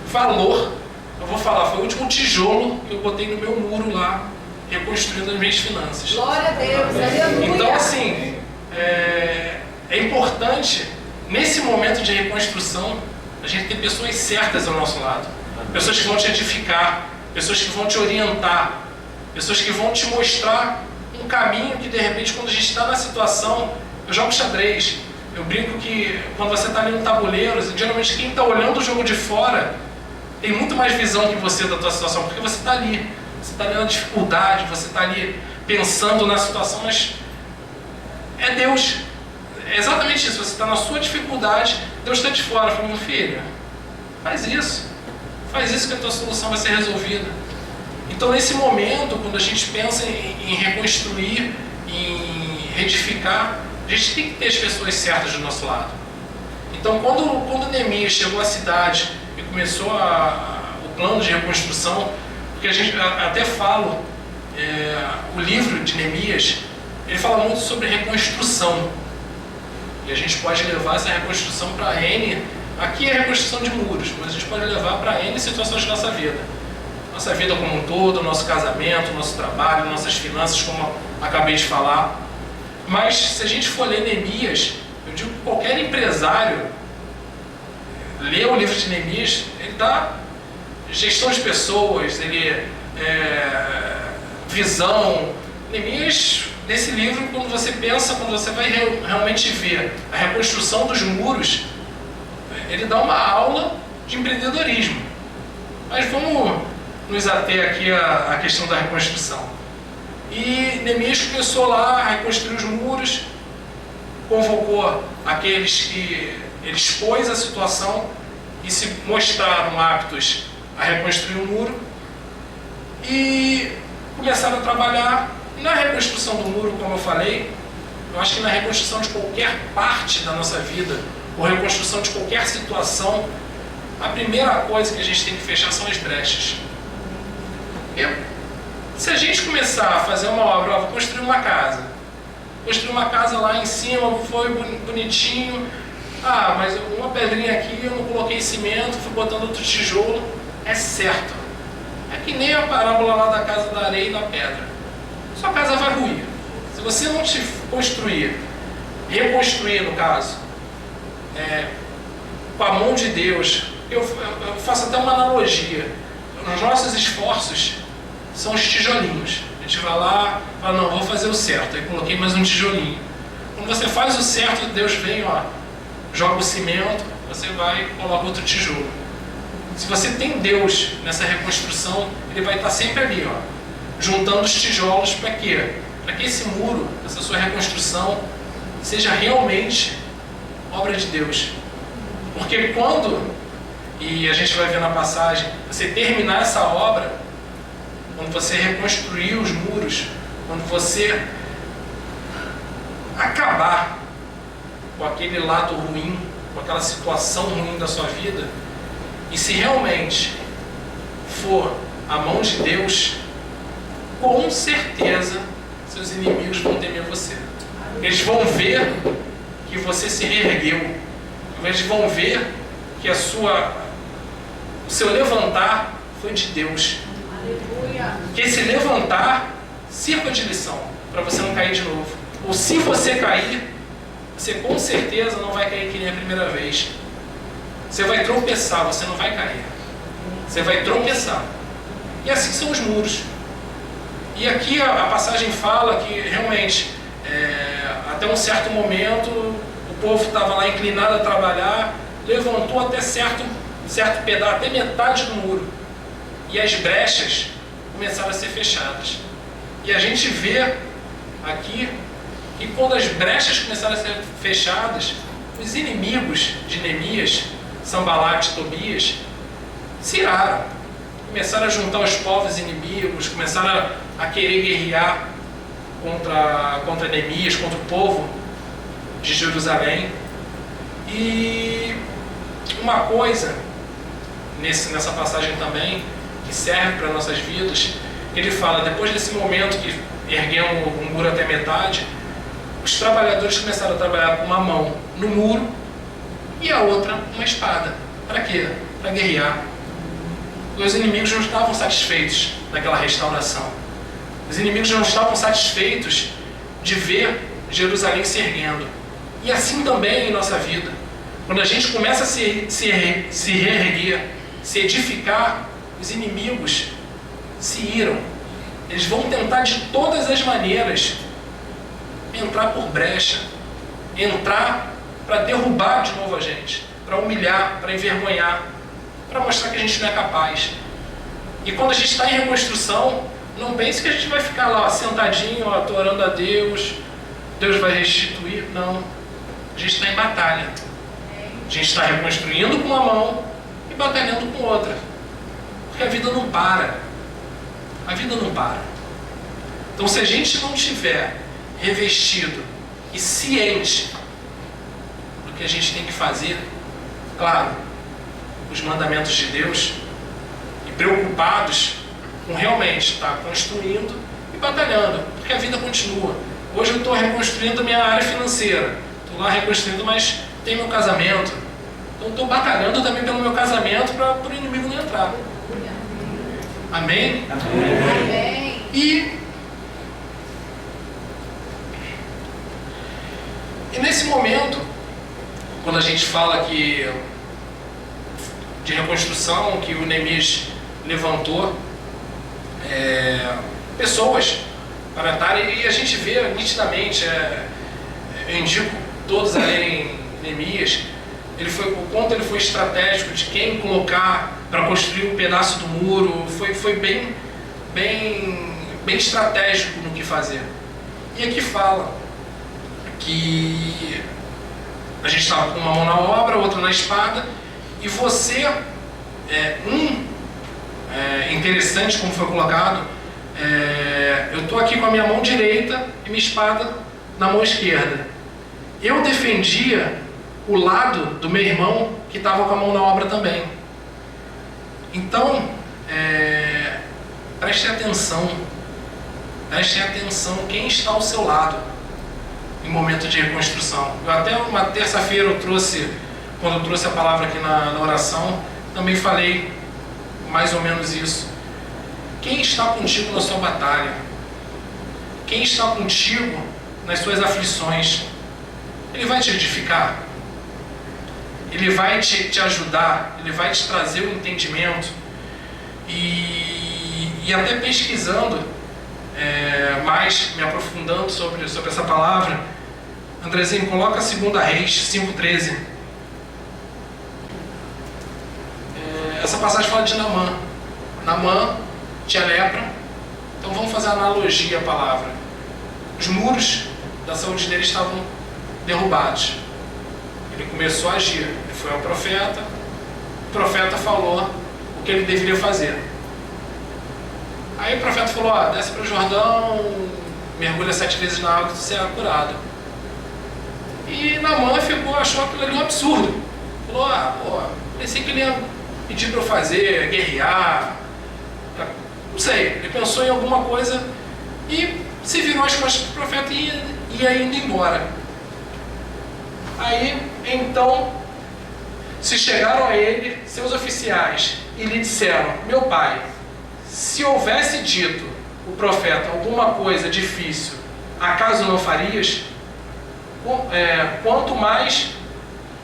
valor, eu vou falar, foi o último tijolo que eu botei no meu muro lá, reconstruindo as minhas finanças. Glória a Deus, aleluia. Então, assim, é importante, nesse momento de reconstrução, a gente ter pessoas certas ao nosso lado. Pessoas que vão te edificar, pessoas que vão te orientar, pessoas que vão te mostrar um caminho que, de repente, quando a gente está na situação, eu jogo xadrez. Eu brinco que quando você está ali no tabuleiro, geralmente quem está olhando o jogo de fora tem muito mais visão que você da tua situação, porque você está ali. Você está ali na dificuldade, você está ali pensando na situação, mas é Deus. É exatamente isso, você está na sua dificuldade, Deus está de fora, falando, filho, faz isso que a tua solução vai ser resolvida. Então, nesse momento, quando a gente pensa em reconstruir, em reedificar, a gente tem que ter as pessoas certas do nosso lado. Então, quando Neemias chegou à cidade e começou o plano de reconstrução, porque a gente até fala, o livro de Neemias, ele fala muito sobre reconstrução. E a gente pode levar essa reconstrução para N, aqui é a reconstrução de muros, mas a gente pode levar para N situações da nossa vida. Nossa vida como um todo, nosso casamento, nosso trabalho, nossas finanças, como acabei de falar. Mas se a gente for ler Neemias, eu digo que qualquer empresário lê o livro de Neemias, ele dá gestão de pessoas, visão. Neemias, nesse livro, quando você pensa, quando você vai realmente ver a reconstrução dos muros, ele dá uma aula de empreendedorismo. Mas vamos nos ater aqui à questão da reconstrução. E Neemias começou lá a reconstruir os muros, convocou aqueles que ele expôs a situação e se mostraram aptos a reconstruir o muro e começaram a trabalhar na reconstrução do muro, como eu falei. Eu acho que na reconstrução de qualquer parte da nossa vida, ou reconstrução de qualquer situação, a primeira coisa que a gente tem que fechar são as brechas. Se a gente começar a fazer uma obra, vou construir uma casa. Construir uma casa lá em cima, foi bonitinho. Ah, mas uma pedrinha aqui, eu não coloquei cimento, fui botando outro tijolo. É certo. É que nem a parábola lá da casa da areia e da pedra. Sua casa vai ruir. Se você não te construir, reconstruir no caso, com a mão de Deus, eu faço até uma analogia. Os nossos esforços são os tijolinhos. A gente vai lá, fala, não, vou fazer o certo. Aí coloquei mais um tijolinho. Quando você faz o certo, Deus vem, joga o cimento, você vai e coloca outro tijolo. Se você tem Deus nessa reconstrução, Ele vai estar sempre ali, juntando os tijolos para quê? Para que esse muro, essa sua reconstrução, seja realmente obra de Deus. Porque quando, e a gente vai ver na passagem, você terminar essa obra, quando você reconstruir os muros, quando você acabar com aquele lado ruim, com aquela situação ruim da sua vida, e se realmente for a mão de Deus, com certeza seus inimigos vão temer você. Eles vão ver que você se reergueu. Eles vão ver que o seu levantar foi de Deus. Aleluia. Que esse levantar sirva de lição para você não cair de novo. Ou se você cair, você com certeza não vai cair que nem a primeira vez. Você vai tropeçar, você não vai cair. Você vai tropeçar. E assim são os muros. E aqui a passagem fala que realmente, até um certo momento, o povo estava lá inclinado a trabalhar, levantou até certo pedaço, até metade do muro. E as brechas começaram a ser fechadas. E a gente vê aqui que quando as brechas começaram a ser fechadas, os inimigos de Neemias, Sanbalat e Tobias, se iraram. Começaram a juntar os povos inimigos, começaram a querer guerrear contra Neemias, contra o povo de Jerusalém. E uma coisa, nessa passagem também, que serve para nossas vidas, ele fala, depois desse momento que erguemos o muro até metade, os trabalhadores começaram a trabalhar com uma mão no muro e a outra uma espada. Para quê? Para guerrear. Os inimigos não estavam satisfeitos daquela restauração. Os inimigos não estavam satisfeitos de ver Jerusalém se erguendo. E assim também em nossa vida. Quando a gente começa a se reerguer, se edificar, os inimigos se iram. Eles vão tentar de todas as maneiras entrar por brecha, entrar para derrubar de novo a gente, para humilhar, para envergonhar, para mostrar que a gente não é capaz. E quando a gente está em reconstrução, não pense que a gente vai ficar lá sentadinho, tô orando a Deus, Deus vai restituir. Não. A gente está em batalha. A gente está reconstruindo com uma mão e batalhando com outra. Porque a vida não para. A vida não para. Então, se a gente não tiver revestido e ciente do que a gente tem que fazer, claro, os mandamentos de Deus, e preocupados com realmente estar construindo e batalhando, porque a vida continua. Hoje eu estou reconstruindo minha área financeira, estou lá reconstruindo, mas tem meu casamento, então estou batalhando também pelo meu casamento para o inimigo não entrar. Amém? Amém. E nesse momento, quando a gente fala que de reconstrução, que o Neemias levantou pessoas para estarem, e a gente vê nitidamente, eu indico todos a lerem Neemias, o quanto ele foi estratégico de quem colocar para construir um pedaço do muro, foi bem estratégico no que fazer. E aqui fala que a gente estava com uma mão na obra, outra na espada, e você, interessante como foi colocado, eu estou aqui com a minha mão direita e minha espada na mão esquerda. Eu defendia o lado do meu irmão que estava com a mão na obra também. Então, preste atenção quem está ao seu lado em momento de reconstrução. Eu até uma terça-feira quando eu trouxe a palavra aqui na oração, também falei mais ou menos isso. Quem está contigo na sua batalha? Quem está contigo nas suas aflições? Ele vai te edificar? Ele vai te ajudar? Ele vai te trazer o entendimento? E até pesquisando mais, me aprofundando sobre essa palavra, Andrezinho, coloca 2 Reis 5,13. Essa passagem fala de Naamã. Naamã tinha lepra. Então vamos fazer analogia à palavra. Os muros da saúde dele estavam derrubados. Ele começou a agir. Ele foi ao profeta. O profeta falou o que ele deveria fazer. Aí o profeta falou, desce para o Jordão, mergulha 7 vezes na água e tu será curado. E Naamã achou aquilo ali um absurdo. Falou, pensei que ele ia pedir para eu fazer, guerrear, não sei. Ele pensou em alguma coisa e se virou as costas para o profeta e ia indo embora. Aí, então, se chegaram a ele seus oficiais e lhe disseram, meu pai, se houvesse dito o profeta alguma coisa difícil, acaso não farias? Quanto mais,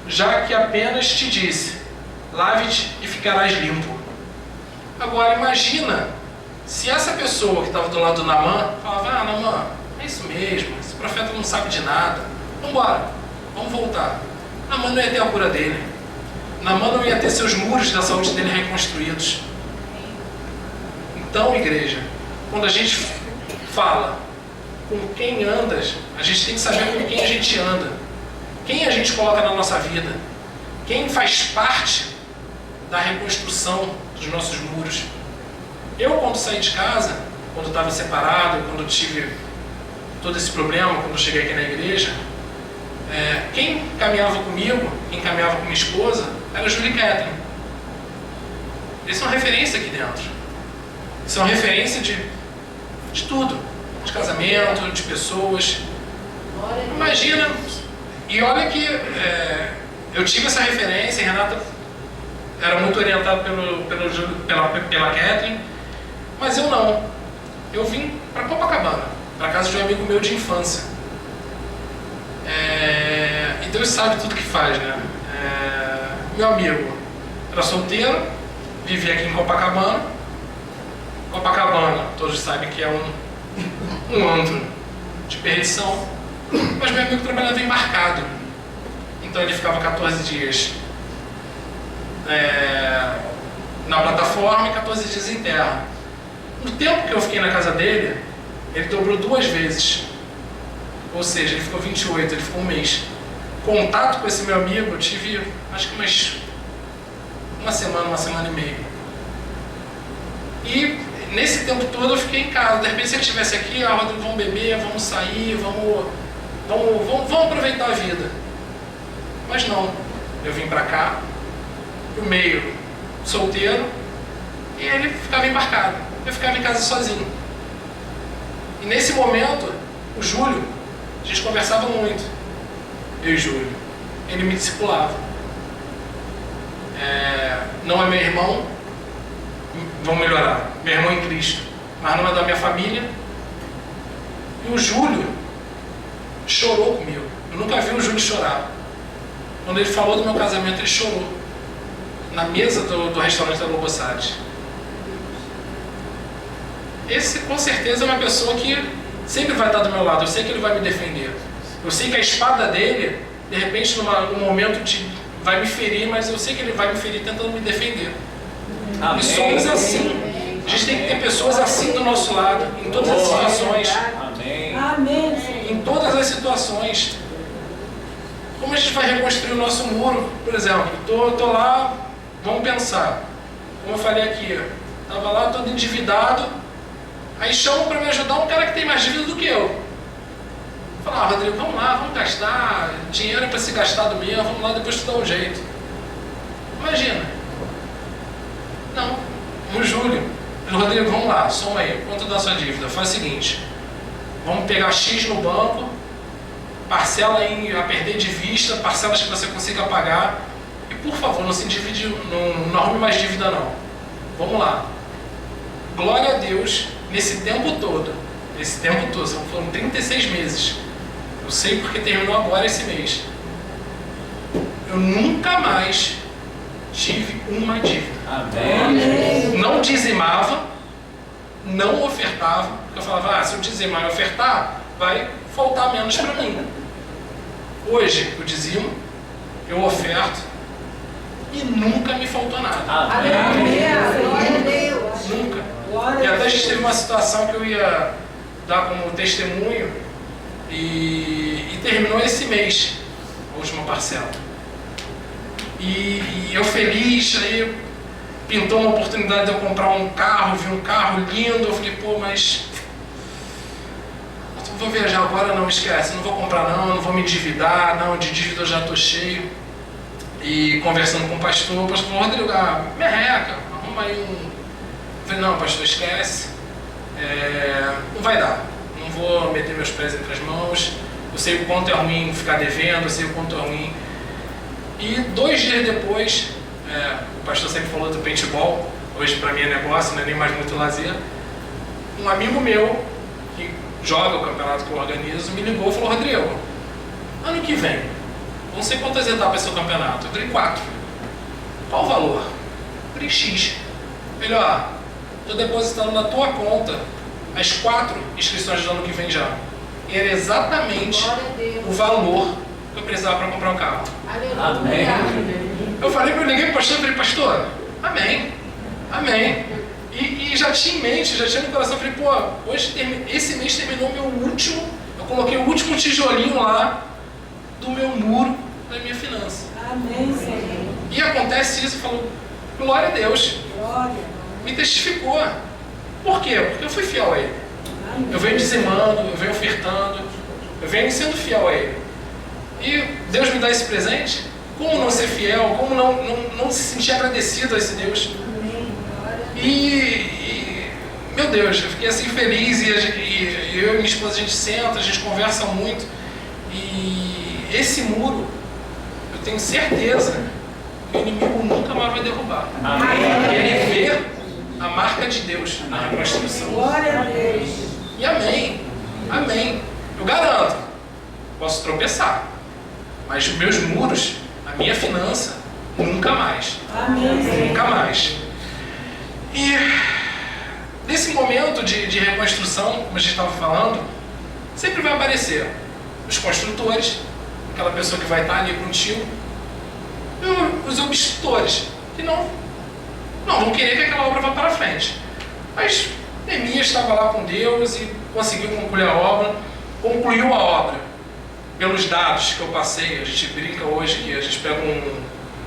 já que apenas te disse, lave-te e ficarás limpo. Agora imagina, se essa pessoa que estava do lado do Naamã falava, Naamã, é isso mesmo, esse profeta não sabe de nada, vamos embora, vamos voltar. Naamã não ia ter a cura dele. Naamã não ia ter seus muros da saúde dele reconstruídos. Então, igreja, quando a gente fala com quem andas, a gente tem que saber com quem a gente anda. Quem a gente coloca na nossa vida. Quem faz parte da reconstrução dos nossos muros. Eu, quando saí de casa, quando estava separado, quando tive todo esse problema, quando eu cheguei aqui na igreja, quem caminhava comigo, quem caminhava com minha esposa, era a Julie Catherine. Eles são referência aqui dentro. Eles são referência de tudo. De casamento, de pessoas. Imagina. E olha que eu tive essa referência, a Renata era muito orientada pela Catherine, mas eu não. Eu vim para Copacabana, para casa de um amigo meu de infância. E Deus sabe tudo que faz, né? Meu amigo era solteiro, vivia aqui em Copacabana. Copacabana, todos sabem que é um antro de perdição. Mas meu amigo trabalhava embarcado. Então ele ficava 14 dias na plataforma e 14 dias em terra. No tempo que eu fiquei na casa dele, ele dobrou 2 vezes. Ou seja, ele ficou 28, ele ficou 1 mês. Contato com esse meu amigo eu tive, acho que uma semana e meia. E nesse tempo todo eu fiquei em casa. De repente, se ele estivesse aqui, Rodrigo, vamos beber, vamos sair, vamos aproveitar a vida. Mas não. Eu vim pra cá, pro meio solteiro, e ele ficava embarcado. Eu ficava em casa sozinho. E nesse momento, o Júlio, a gente conversava muito, eu e Júlio. Ele me discipulava. Não é meu irmão, vamos melhorar, meu irmão em Cristo, mas não é da minha família. E o Júlio chorou comigo. Eu nunca vi o Júlio chorar. Quando ele falou do meu casamento, ele chorou na mesa do restaurante da Lobosade. Esse com certeza é uma pessoa que sempre vai estar do meu lado. Eu sei que ele vai me defender. Eu sei que a espada dele, de repente, num momento vai me ferir, mas eu sei que ele vai me ferir tentando me defender. Amém. E somos assim. A gente tem que ter pessoas assim do nosso lado, em todas as situações. Amém. Amém. Em todas as situações. Como a gente vai reconstruir o nosso muro? Por exemplo, tô lá, vamos pensar. Como eu falei aqui, estava lá todo endividado, aí chamam para me ajudar um cara que tem mais dívida do que eu. Falar, Rodrigo, vamos lá, vamos gastar, dinheiro é para ser gastado mesmo, vamos lá, depois tu dá um jeito. Imagina. Não, o Júlio, Rodrigo, vamos lá, soma aí, quanto da sua dívida? Faz o seguinte, vamos pegar X no banco, parcela a perder de vista, parcelas que você consiga pagar, e por favor, não se endivide, não arrume mais dívida não. Vamos lá. Glória a Deus, nesse tempo todo, foram 36 meses, eu sei porque terminou agora esse mês, eu nunca mais tive uma dívida. Amém. Não dizimava, não ofertava, porque eu falava, se eu dizimar e ofertar, vai faltar menos para mim. Hoje eu dizimo, eu oferto e nunca me faltou nada. Amém. Glória a Deus. Nunca. Glória E a até a Deus. gente teve uma situação que eu ia dar como testemunho e terminou esse mês, a última parcela. E eu feliz, aí pintou uma oportunidade de eu comprar um carro, vi um carro lindo, eu falei, mas eu vou viajar agora, não, esquece, não vou comprar não vou me endividar, não, de dívida eu já estou cheio. E conversando com o pastor falou, Rodrigo, merreca, arruma aí um... Eu falei, não, pastor, esquece, não vai dar, não vou meter meus pés entre as mãos, eu sei o quanto é ruim ficar devendo, eu sei o quanto é ruim. E 2 dias depois, o pastor sempre falou do paintball, hoje para mim é negócio, não é nem mais muito lazer. Um amigo meu, que joga o campeonato que eu organizo, me ligou e falou, Rodrigo, ano que vem, não sei quantas etapas é o seu campeonato. Eu falei, 4. Qual o valor? Eu falei, X. Ele, estou depositando na tua conta as 4 inscrições do ano que vem já. E era exatamente Glória a Deus. o valor que eu precisava para comprar um carro. Aleluia. Amém. Eu falei para ele, pastor, eu falei, pastor, amém, amém. E já tinha em mente, já tinha no coração, eu falei, esse mês terminou meu último, eu coloquei o último tijolinho lá do meu muro da minha finança. Amém, Senhor. E acontece isso, eu falo, glória a Deus. me testificou. Por quê? Porque eu fui fiel a Ele. Eu venho dizimando, eu venho ofertando, eu venho sendo fiel a Ele. E Deus me dá esse presente. Como não ser fiel? Como não se sentir agradecido a esse Deus? E meu Deus, eu fiquei assim feliz. E eu e minha esposa, a gente senta, a gente conversa muito. E esse muro, eu tenho certeza que o inimigo nunca mais vai derrubar. Porque ele vê a marca de Deus na reconstrução. Glória a Deus. E amém. Amém. Eu garanto. Posso tropeçar. Mas os meus muros, a minha finança, nunca mais. Amém. Nunca mais. E nesse momento de reconstrução, como a gente estava falando, sempre vai aparecer os construtores, aquela pessoa que vai estar ali contigo, e os obstrutores, que não vão querer que aquela obra vá para frente. Mas Neemias estava lá com Deus e conseguiu concluir a obra, concluiu a obra. Pelos dados que eu passei, a gente brinca hoje que a gente pega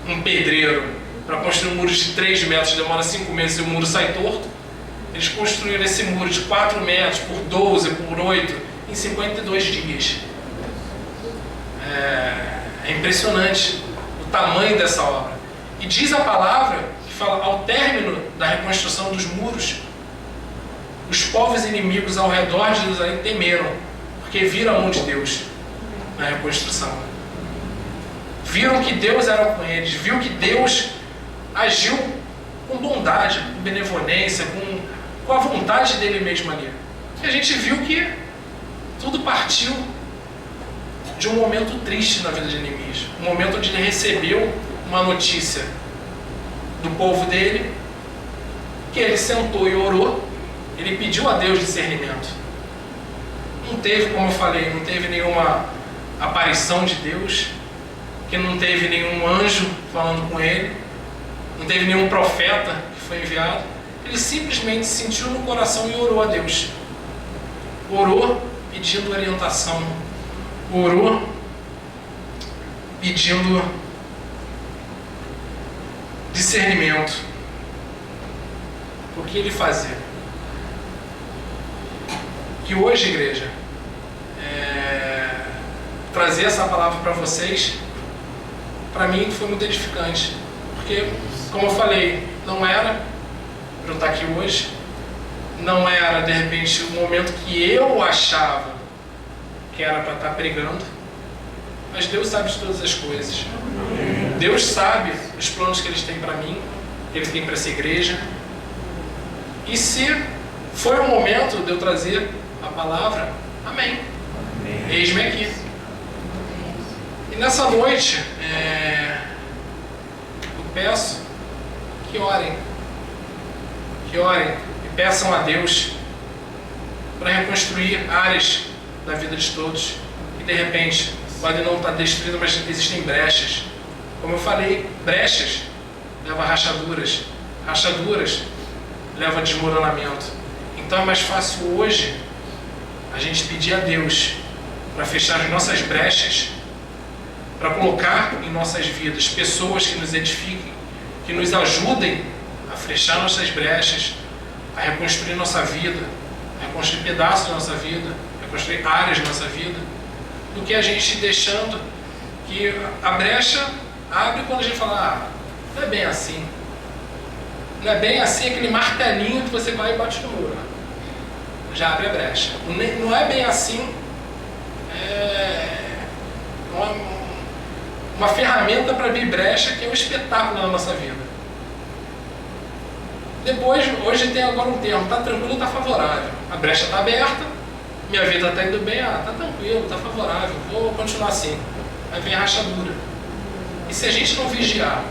um pedreiro para construir um muro de 3 metros, demora 5 meses e o muro sai torto. Eles construíram esse muro de 4 metros por 12, por 8, em 52 dias. É impressionante o tamanho dessa obra. E diz a palavra que fala, ao término da reconstrução dos muros, os povos inimigos ao redor de Jerusalém temeram, porque viram a mão de Deus na reconstrução. Viram que Deus era com eles, viu que Deus agiu com bondade, com benevolência, com a vontade dele mesmo ali. E a gente viu que tudo partiu de um momento triste na vida de Neemias, um momento onde ele recebeu uma notícia do povo dele, que ele sentou e orou, ele pediu a Deus discernimento. Não teve, como eu falei, não teve nenhuma aparição de Deus, que não teve nenhum anjo falando com ele, não teve nenhum profeta que foi enviado. Ele simplesmente sentiu no coração e orou a Deus. Orou pedindo orientação, orou pedindo discernimento. O que ele fazia? Que hoje, igreja, trazer essa palavra para vocês, para mim foi muito edificante. Porque, como eu falei, não era para eu estar aqui hoje, não era de repente o momento que eu achava que era para estar pregando, mas Deus sabe de todas as coisas. Deus sabe os planos que Ele tem para mim, que Ele tem para essa igreja. E se foi o momento de eu trazer a palavra, amém. Eis-me aqui. E nessa noite, eu peço que orem e peçam a Deus para reconstruir áreas da vida de todos que de repente podem não estar destruídas, mas existem brechas. Como eu falei, brechas levam a rachaduras, rachaduras levam a desmoronamento. Então é mais fácil hoje a gente pedir a Deus para fechar as nossas brechas, para colocar em nossas vidas pessoas que nos edifiquem, que nos ajudem a fechar nossas brechas, a reconstruir nossa vida, a reconstruir pedaços da nossa vida, a reconstruir áreas da nossa vida, do que a gente deixando que a brecha abre quando a gente fala, não é bem assim. Não é bem assim aquele martelinho que você vai e bate no muro. Já abre a brecha. Não é bem assim. Uma ferramenta para abrir brecha que é um espetáculo na nossa vida. Depois, hoje tem agora um termo, está tranquilo, está favorável. A brecha está aberta, minha vida está indo bem, está tranquilo, está favorável, vou continuar assim. Aí vem a rachadura. E se a gente não vigiar,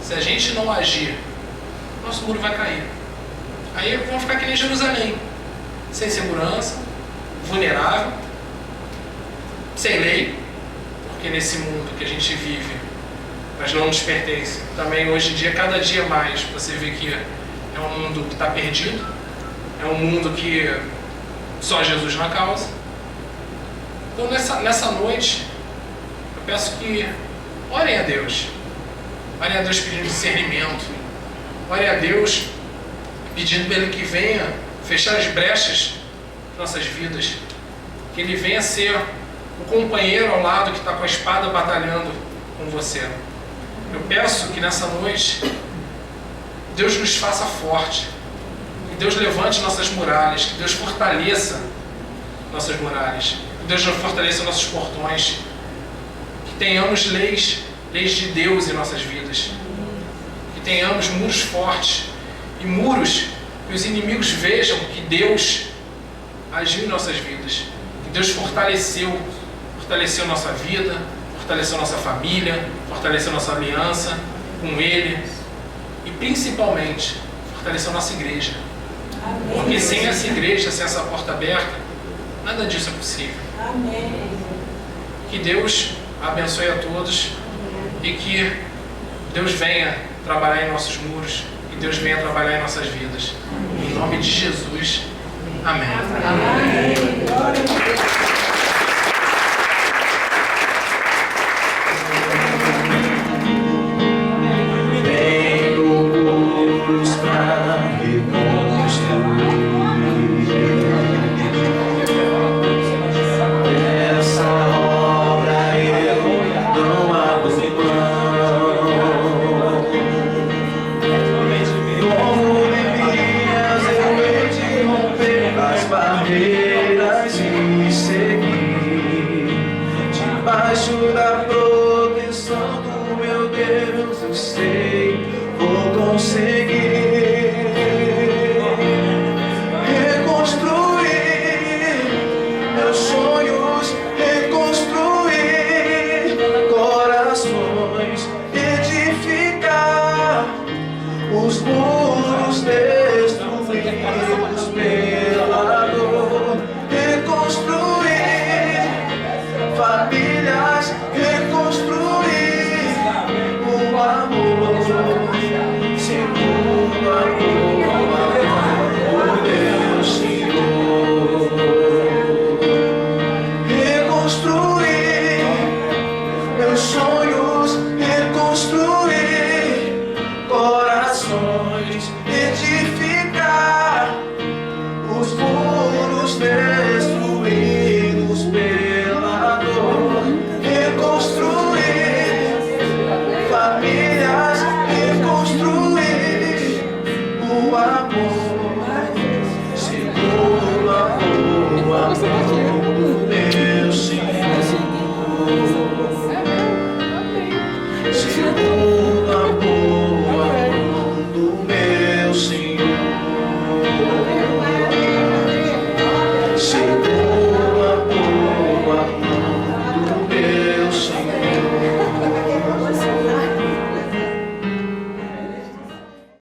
se a gente não agir, nosso muro vai cair. Aí vamos ficar que nem Jerusalém, sem segurança, vulnerável, sem lei, porque nesse mundo que a gente vive, mas não nos pertence. Também hoje em dia, cada dia mais, você vê que é um mundo que está perdido, é um mundo que só Jesus na causa. Então nessa noite, eu peço que orem a Deus pedindo discernimento, Ore a Deus, pedindo para Ele que venha fechar as brechas de nossas vidas. Que Ele venha ser o companheiro ao lado que está com a espada batalhando com você. Eu peço que nessa noite Deus nos faça forte, que Deus levante nossas muralhas, que Deus fortaleça nossas muralhas, que Deus fortaleça nossos portões, que tenhamos leis de Deus em nossas vidas, que tenhamos muros fortes e muros que os inimigos vejam que Deus agiu em nossas vidas, que Deus fortaleceu nossa vida, fortaleceu nossa família, fortaleceu nossa aliança com Ele e principalmente fortaleceu nossa igreja. Amém. Porque sem essa igreja, sem essa porta aberta, nada disso é possível. Amém. Que Deus abençoe a todos e que Deus venha trabalhar em nossos muros, que Deus venha trabalhar em nossas vidas. Em nome de Jesus. Amém. Amém.